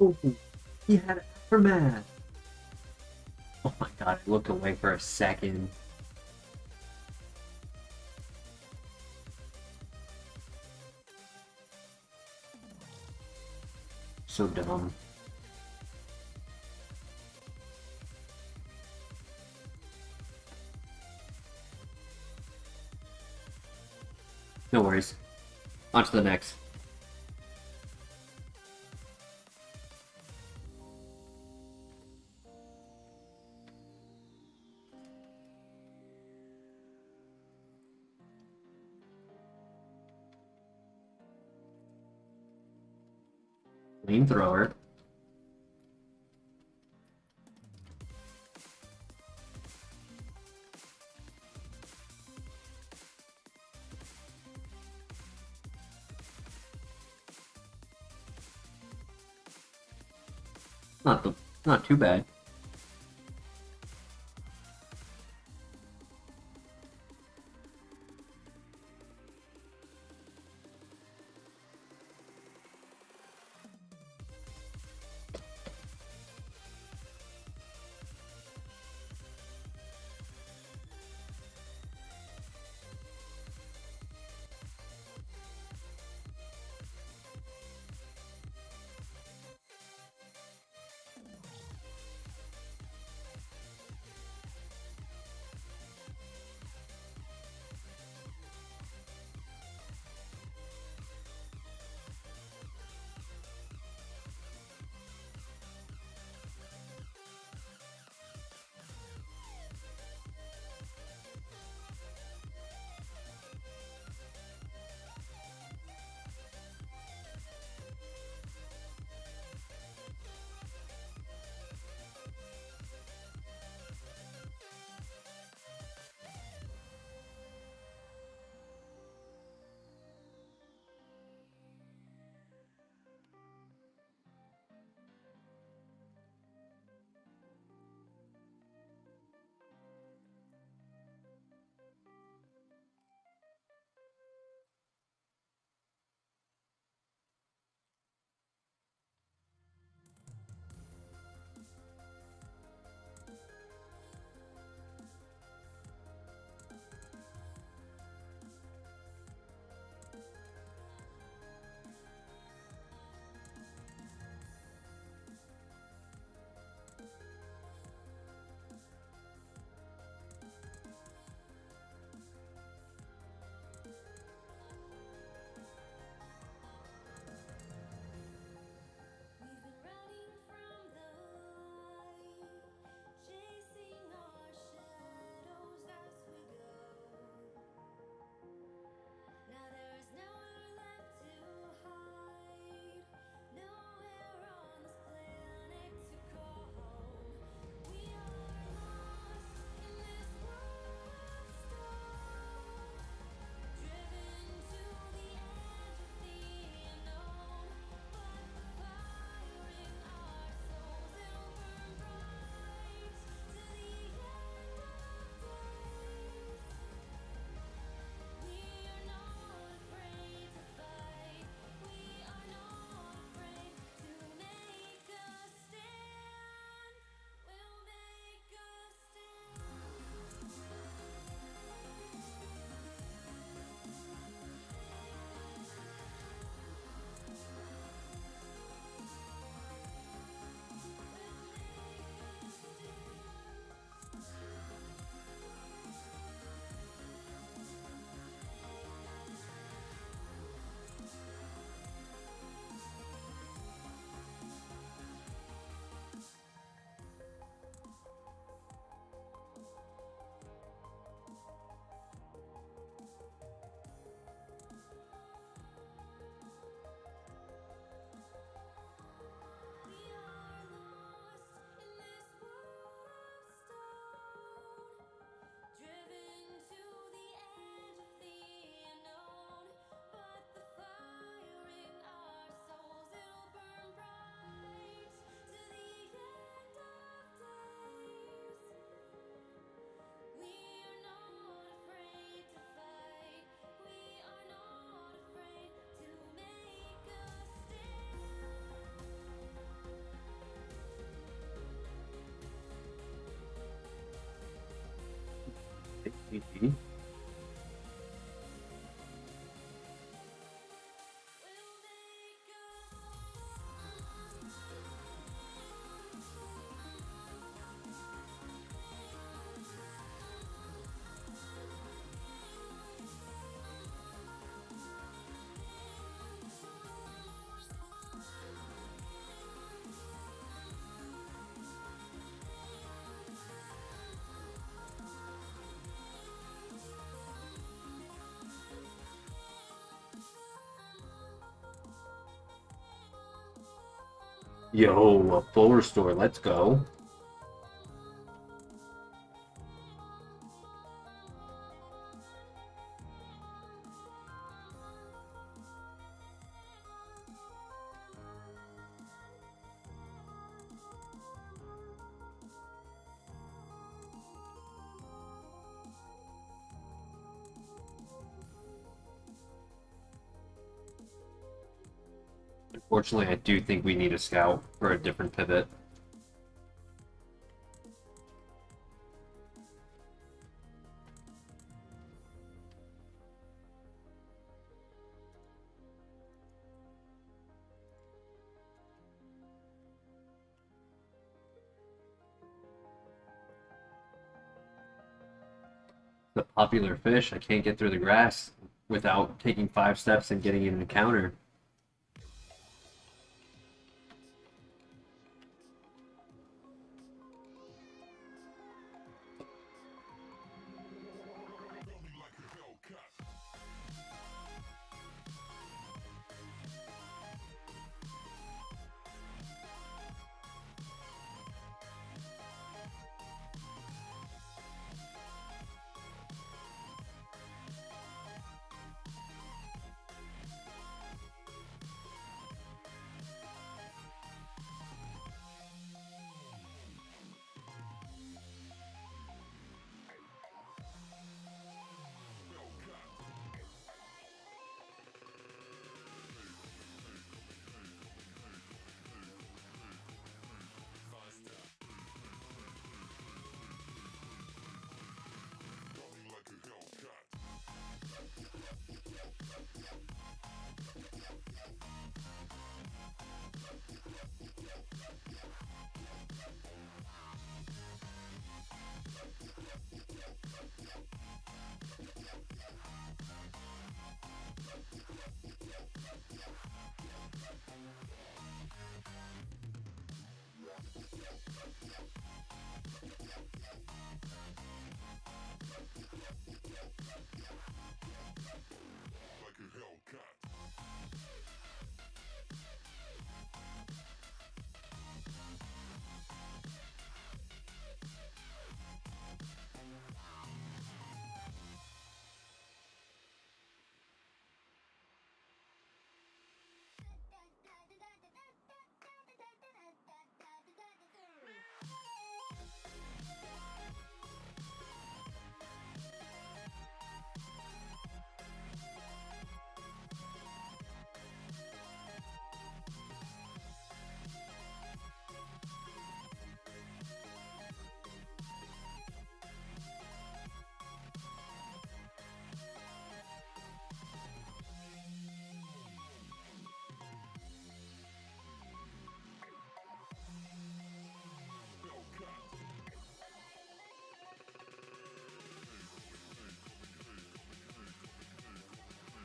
Speaker 1: Oh, he had aftermath. Oh my god, I looked away for a second. So dumb. No worries. On to the next. Flamethrower. Not too bad. Mhm. Yo, a full restore. Let's go. Unfortunately, I do think we need a scout for a different pivot. The popular fish, I can't get through the grass without taking 5 steps and getting in the counter.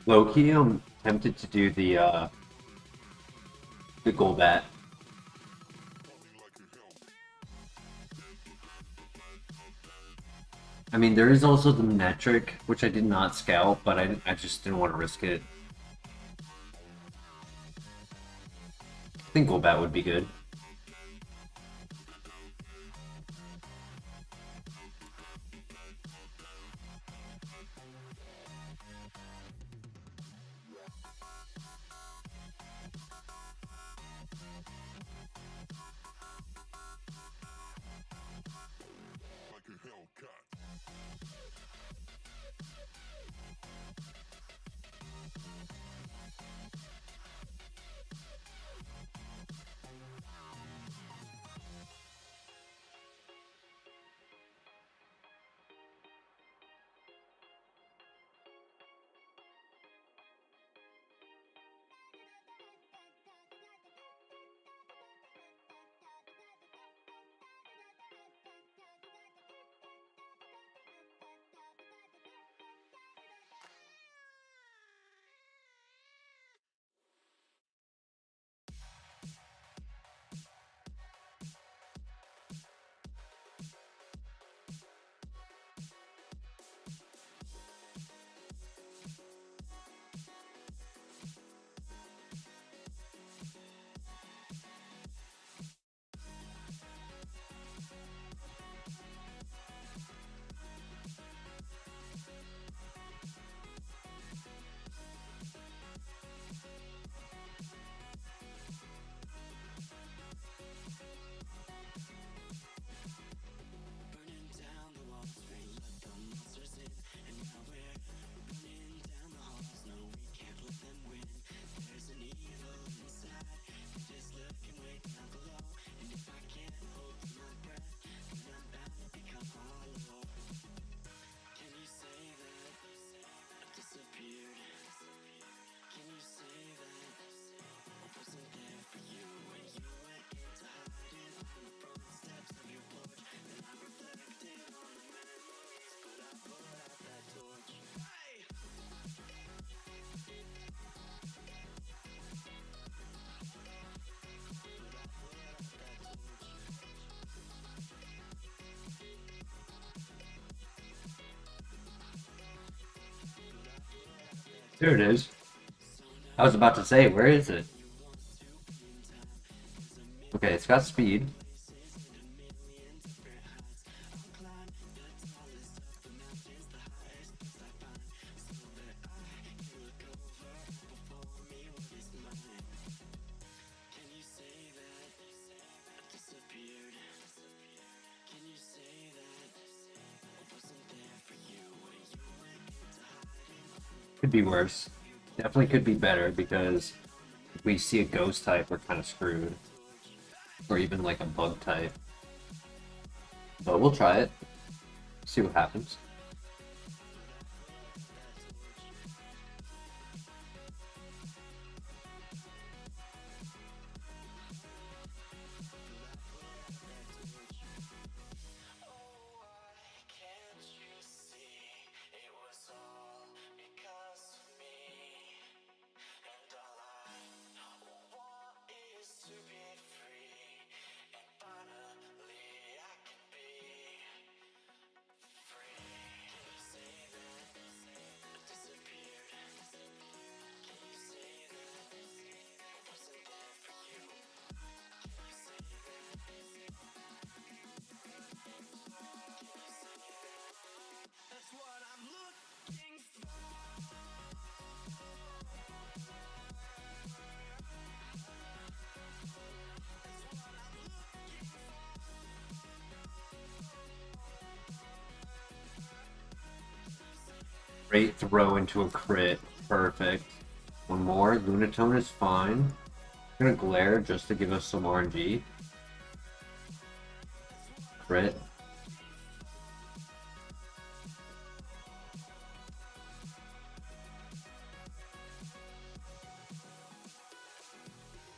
Speaker 1: Low key, I'm tempted to do the goal bat. I mean, there is also the metric, which I did not scout, but I just didn't want to risk it. I think goal bat would be good. Here it is. I was about to say, where is it? Okay, it's got speed. Could be worse. Definitely could be better because if we see a ghost type, we're kind of screwed. Or even like a bug type. But we'll try it. See what happens. Great throw into a crit. Perfect. One more. Lunatone is fine. I'm gonna glare just to give us some RNG. Crit.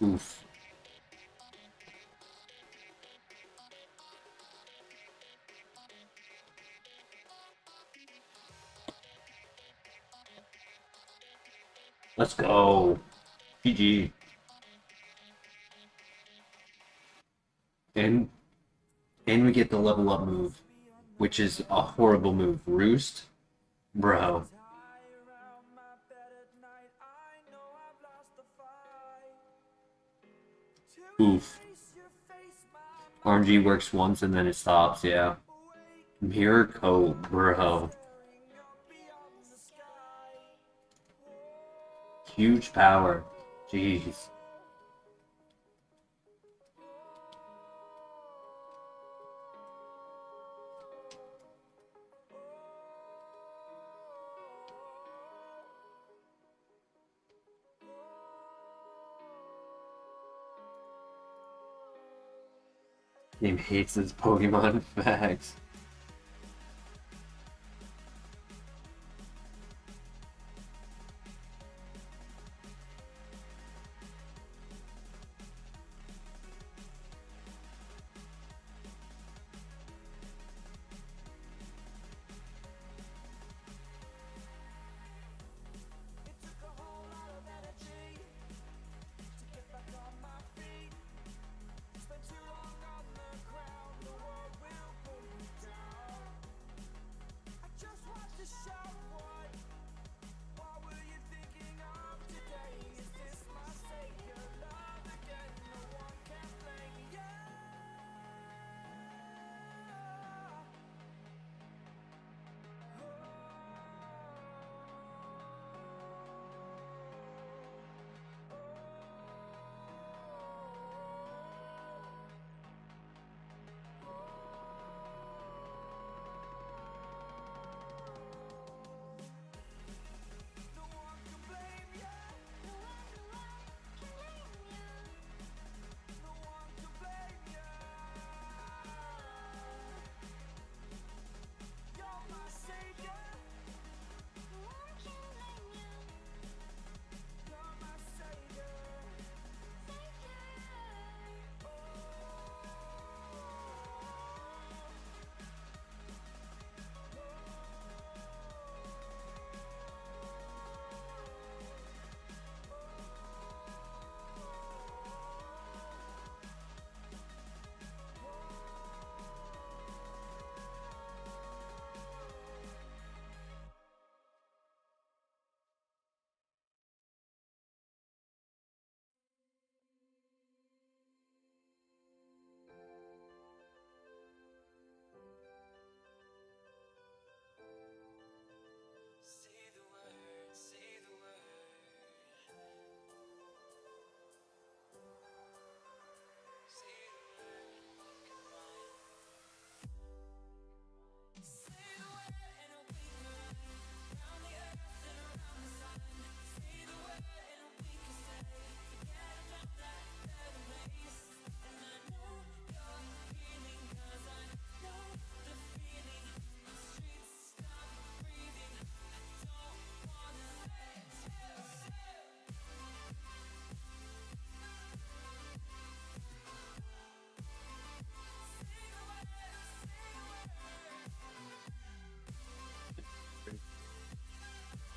Speaker 1: Oof. Let's go. GG. And we get the level up move, which is a horrible move. Roost? Bro. Oof. RNG works once and then it stops, yeah. Mirror coat, bro. Huge power. Jeez. Game hates his Pokemon facts.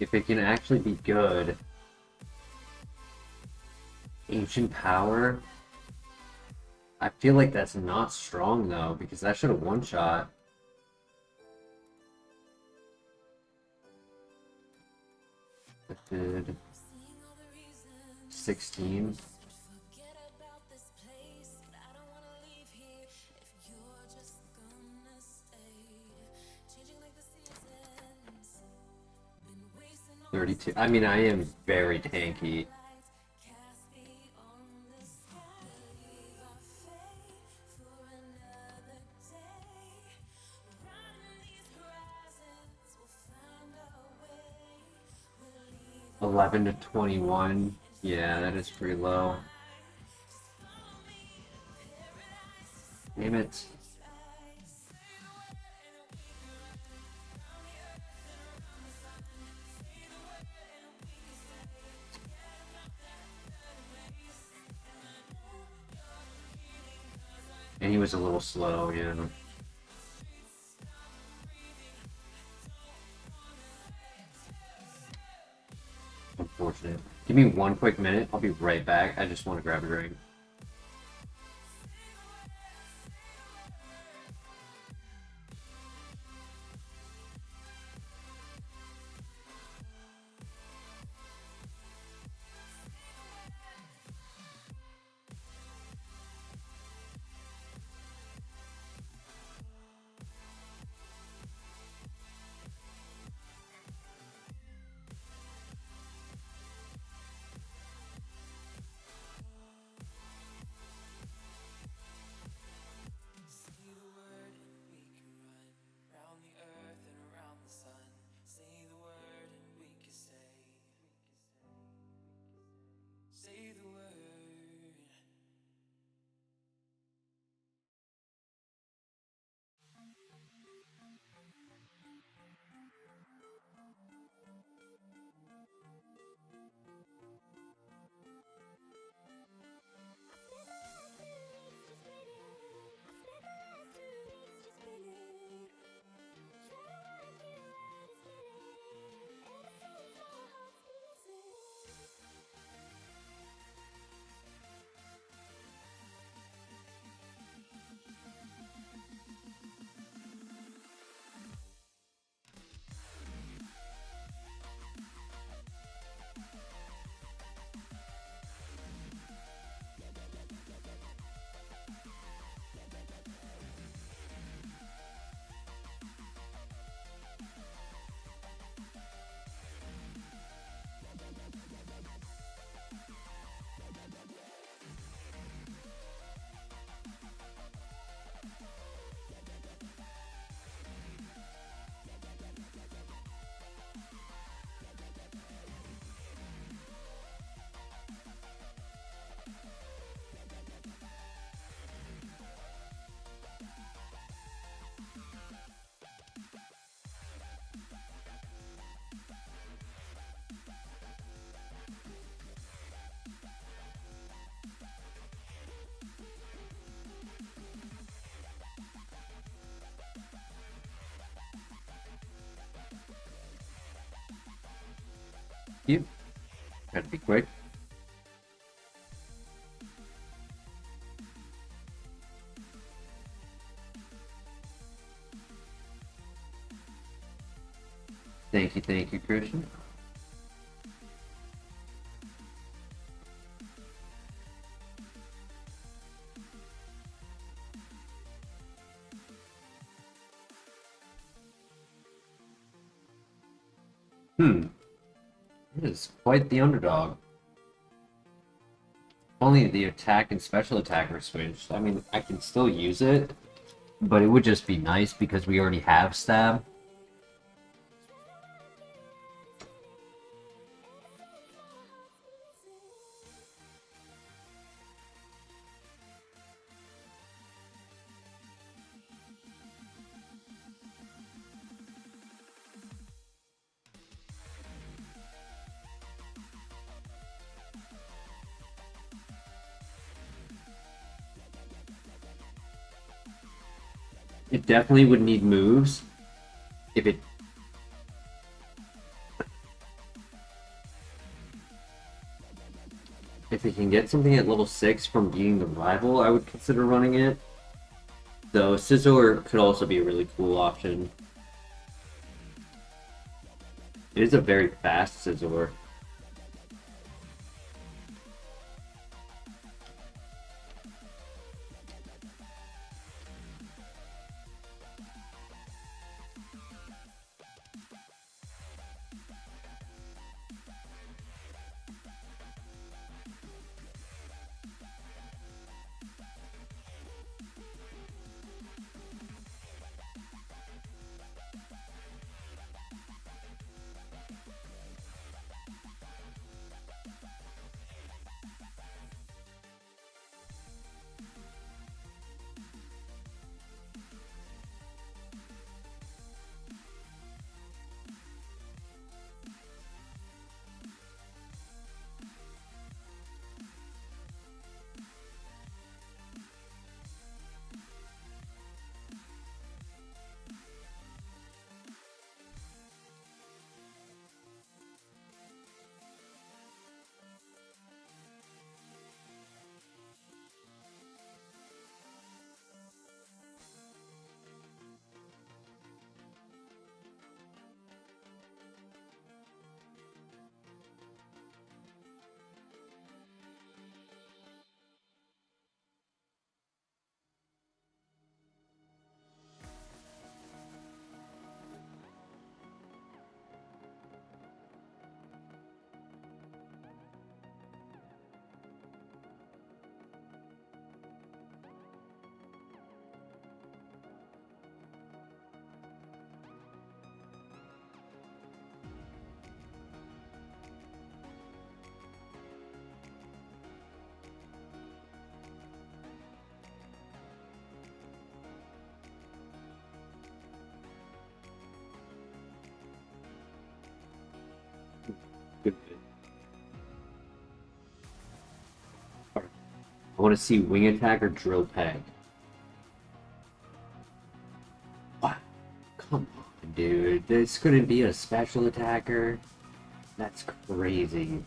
Speaker 1: if it can actually be good. Ancient Power. I feel like that's not strong though, because that should have one shot. That did 16. $32. I mean, I am very tanky. $11 to $21. Yeah, that is pretty low. Damn it. And he was a little slow, yeah. Unfortunate. Give me one quick minute. I'll be right back. I just want to grab a drink.
Speaker 2: Say the word.
Speaker 1: You. Try to be quick. Thank you, Christian. It is quite the underdog. Only the attack and special attack are switched. I mean, I can still use it, but it would just be nice because we already have stab. It definitely would need moves if it if we can get something at level 6 from beating the rival, I would consider running it. Though Scizor could also be a really cool option. It is a very fast Scizor. Good. Alright. I want to see Wing Attack or Drill Peck. What? Come on, dude. This couldn't be a special attacker? That's crazy.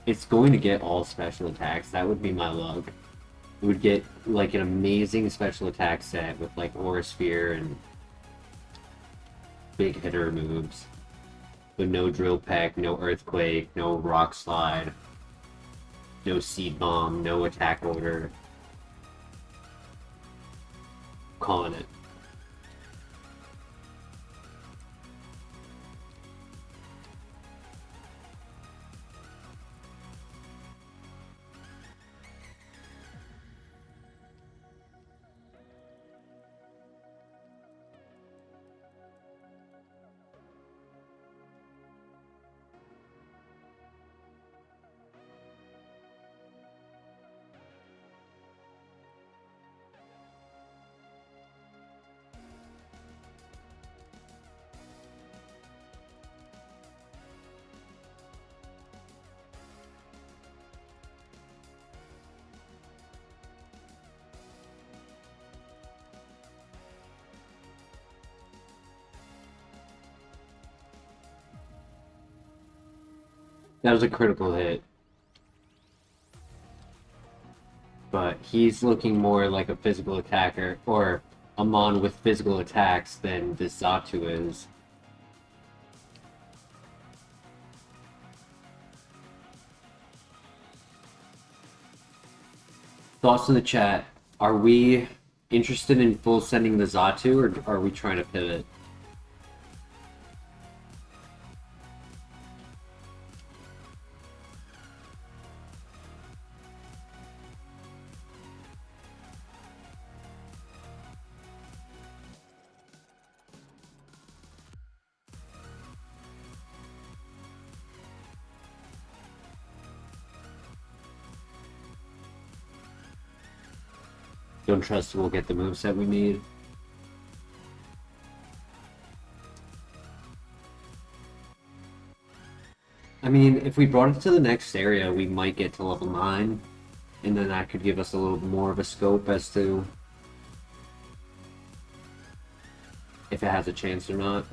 Speaker 1: It's going to get all special attacks. That would be my luck. It would get like an amazing special attack set with like Aura Sphere and big hitter moves. But no Drill Peck, no Earthquake, no Rock Slide, no Seed Bomb, no Attack Order. Calling it. That was a critical hit. But he's looking more like a physical attacker, or a mon with physical attacks than this Xatu is. Thoughts in the chat. Are we interested in full sending the Xatu, or are we trying to pivot? Don't trust we'll get the moveset we need. I mean, if we brought it to the next area, we might get to level 9, and then that could give us a little more of a scope as to if it has a chance or not.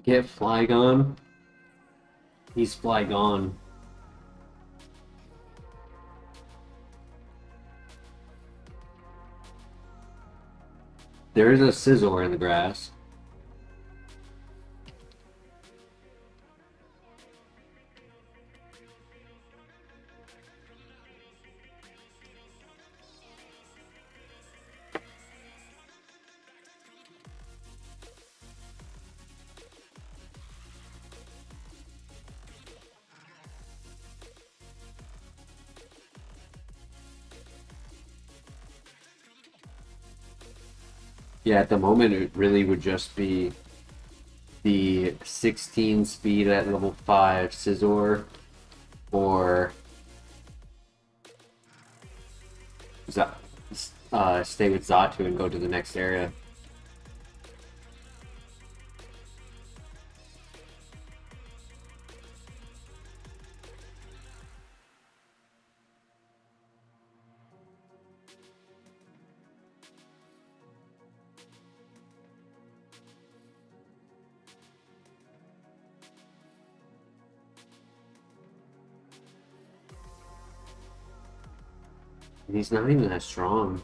Speaker 1: Get Flygon. He's Flygon. There is a Scizor in the grass. Yeah, at the moment it really would just be the 16 speed at level 5 Scizor or stay with Zatu and go to the next area. And he's not even that strong.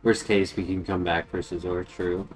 Speaker 1: Worst case, we can come back for Scizor, true.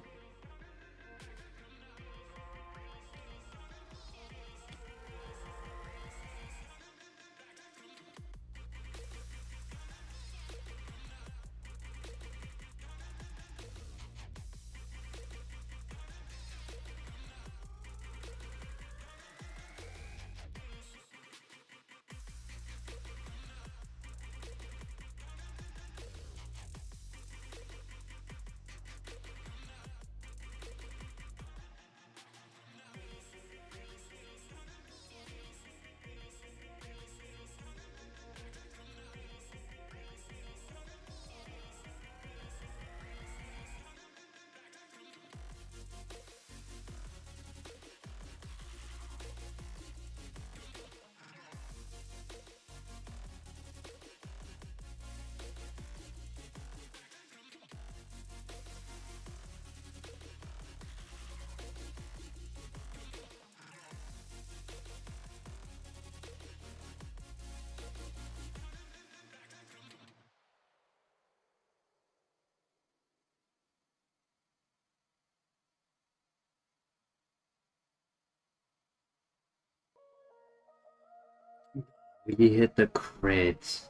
Speaker 1: We hit the crit.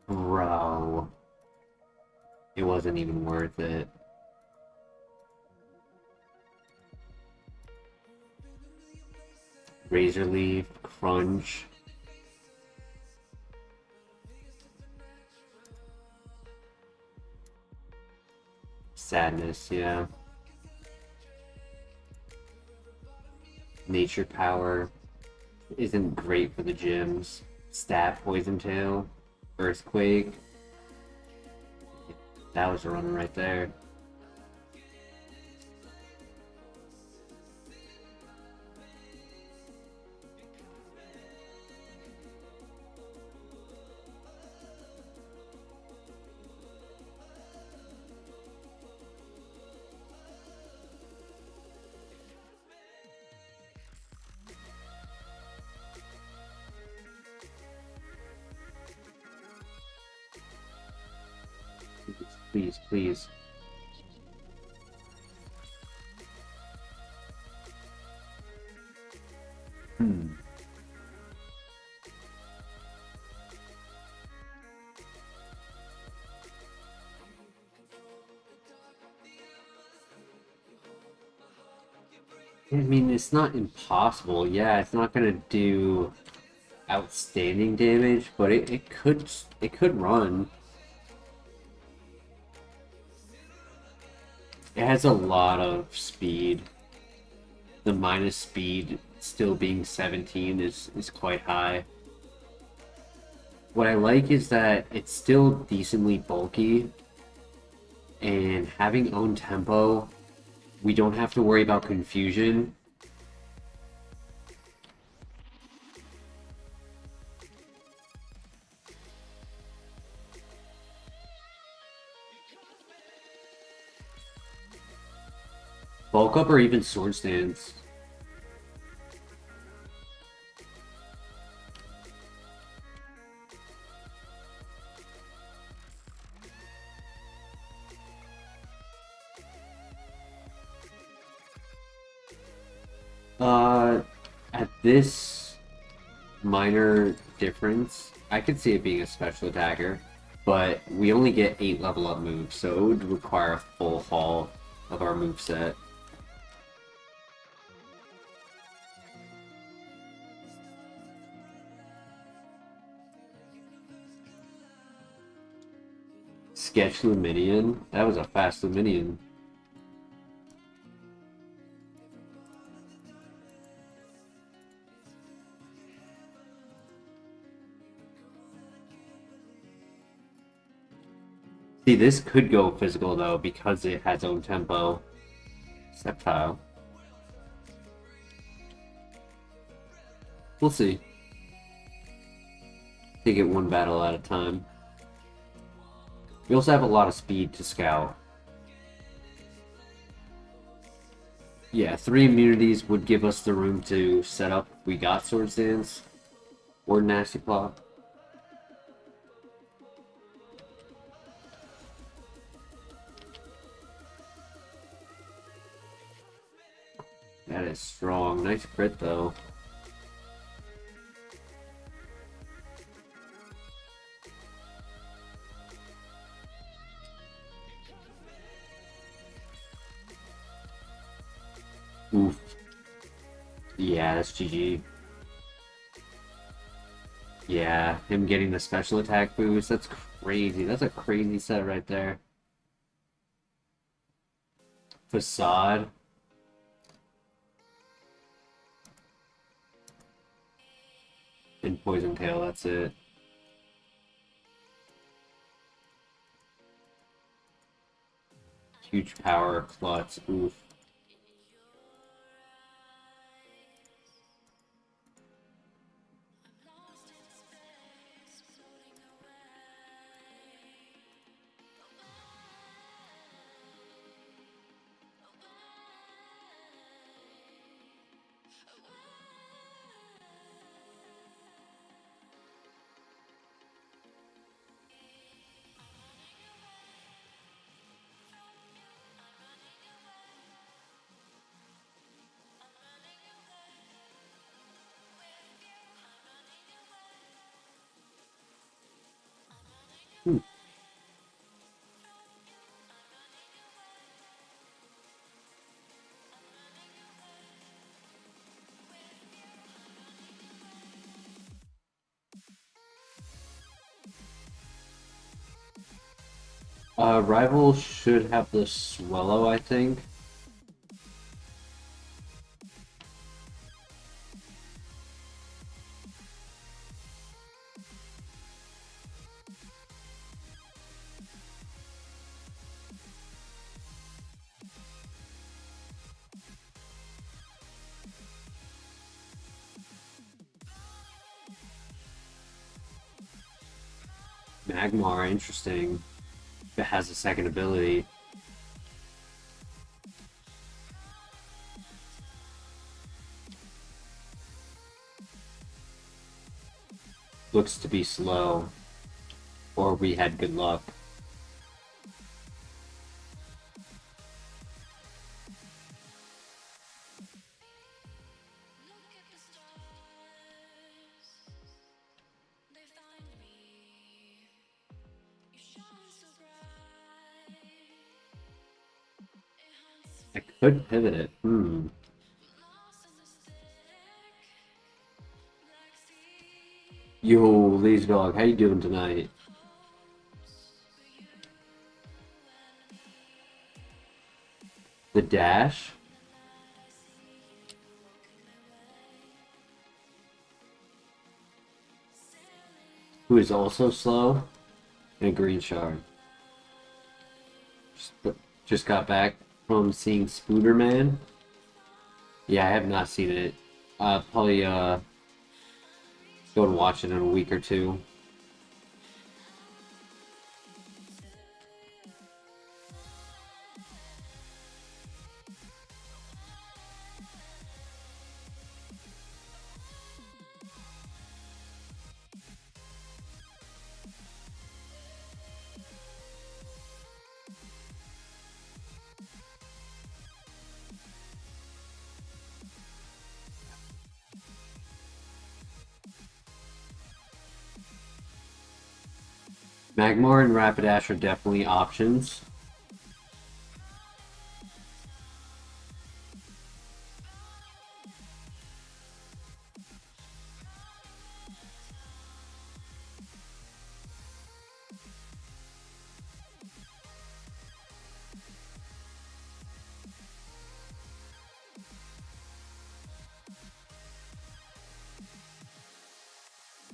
Speaker 1: Bro. It wasn't even worth it. Razor Leaf, Crunch. Sadness, yeah. Nature Power isn't great for the gyms. Stab Poison Tail, Earthquake. That was a run right there. Please, please. I mean, it's not impossible. Yeah, it's not gonna do outstanding damage, but it could run. It has a lot of speed. The minus speed still being 17 is quite high. What I like is that it's still decently bulky, and having own tempo, we don't have to worry about confusion. Bulk up or even sword stance. At this minor difference, I could see it being a special attacker, but we only get 8 level up moves, so it would require a full haul of our moveset. Sketch Luminion? That was a fast Luminion. See, this could go physical though because it has own tempo. Sceptile. We'll see. Take it one battle at a time. We also have a lot of speed to scout. Yeah, 3 immunities would give us the room to set up if we got Sword Stance or Nasty Claw. That is strong. Nice crit though. Oof. Yeah, that's GG. Yeah, him getting the special attack boost, that's crazy. That's a crazy set right there. Facade. And Poison Tail, that's it. Huge power, Klutz, oof. Hmm. Rival should have the Swallow, I think. Magmar, interesting. If it has a second ability. Looks to be slow. Or we had good luck. I could pivot it. Yo, Lazy Dog, how you doing tonight? The Dash? Who is also slow? And a green shard. Just got back from seeing Spooderman. Yeah, I have not seen it. Probably go and watch it in a week or two. Magmar and Rapidash are definitely options.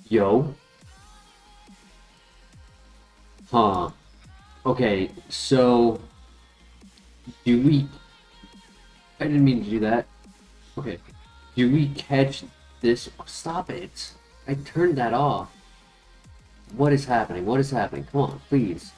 Speaker 1: Yo. Huh. Okay, so do we... I didn't mean to do that. Okay. Do we catch this? Stop it. I turned that off. What is happening? What is happening? Come on, please.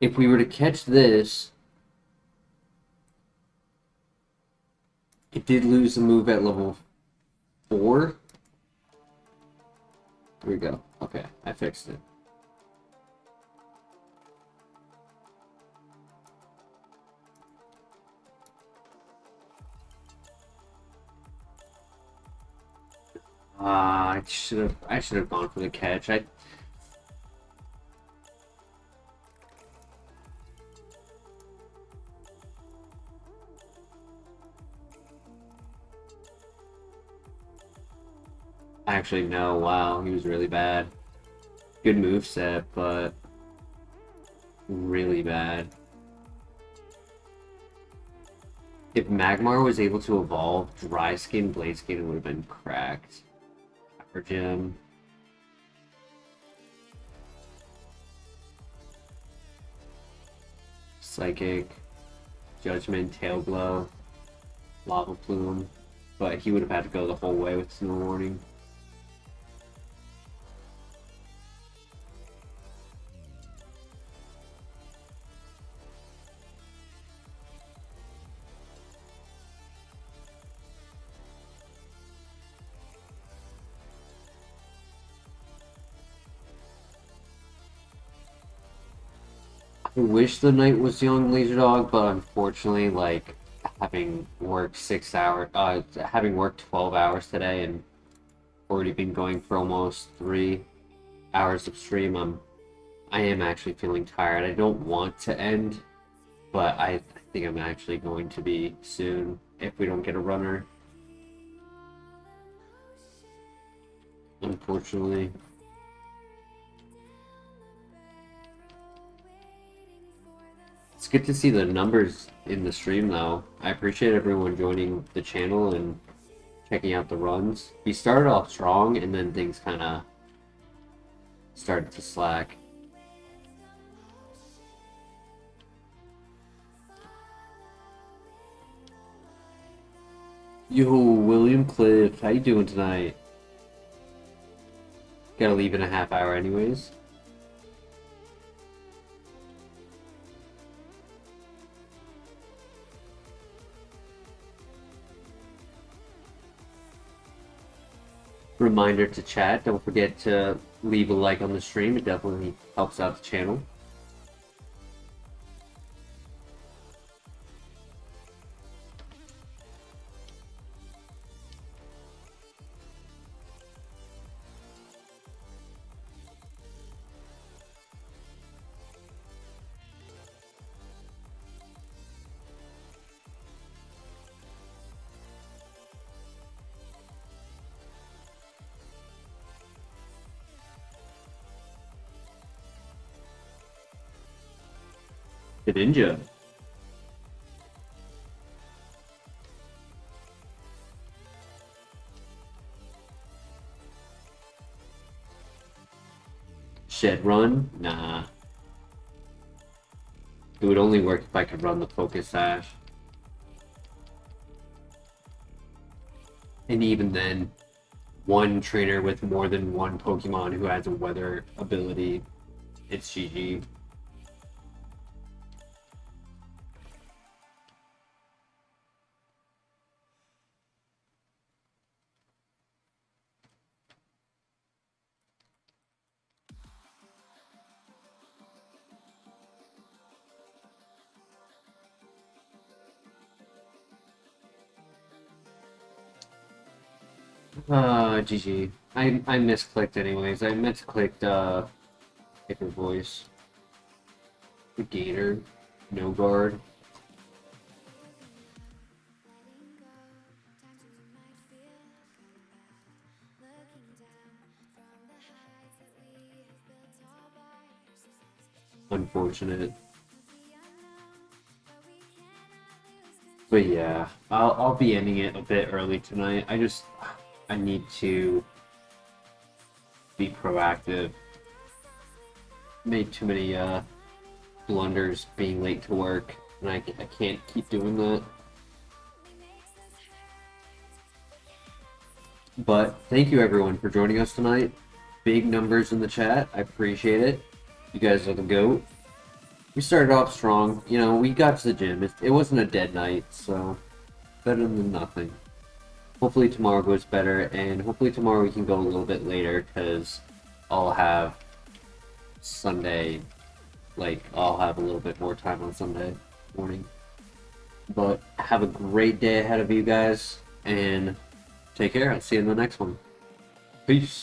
Speaker 1: If we were to catch this, it did lose a move at level 4. There we go. Okay, I fixed it. I should have gone for the catch. Actually, no, wow, he was really bad. Good move set, but really bad. If Magmar was able to evolve Dry Skin, Blade Skin, it would have been cracked. Power Gem. Psychic. Judgment, Tail Glow. Lava Plume. But he would have had to go the whole way with Snow Warning. I wish the night was young, Laser Dog, but unfortunately, like, having worked 12 hours today and already been going for almost 3 hours of stream, I am actually feeling tired. I don't want to end, but I think I'm actually going to be soon if we don't get a runner. Unfortunately. It's good to see the numbers in the stream, though. I appreciate everyone joining the channel and checking out the runs. We started off strong, and then things kind of started to slack. Yo, William Cliff, how you doing tonight? Gotta leave in a half hour anyways. Reminder to chat, don't forget to leave a like on the stream, it definitely helps out the channel. The ninja. Shed run? Nah. It would only work if I could run the focus sash. And even then, one trainer with more than one Pokemon who has a weather ability, it's GG. GG. I misclicked anyways. I meant to click Hyper Voice. The Gator. No guard. Unfortunate. But yeah, I'll be ending it a bit early tonight. I need to be proactive. Made too many blunders being late to work, and I can't keep doing that. But thank you everyone for joining us tonight. Big numbers in the chat. I appreciate it. You guys are the GOAT. We started off strong. You know, we got to the gym. It wasn't a dead night, so better than nothing. Hopefully tomorrow goes better, and hopefully tomorrow we can go a little bit later, because I'll have Sunday, I'll have a little bit more time on Sunday morning. But have a great day ahead of you guys, and take care. I'll see you in the next one. Peace.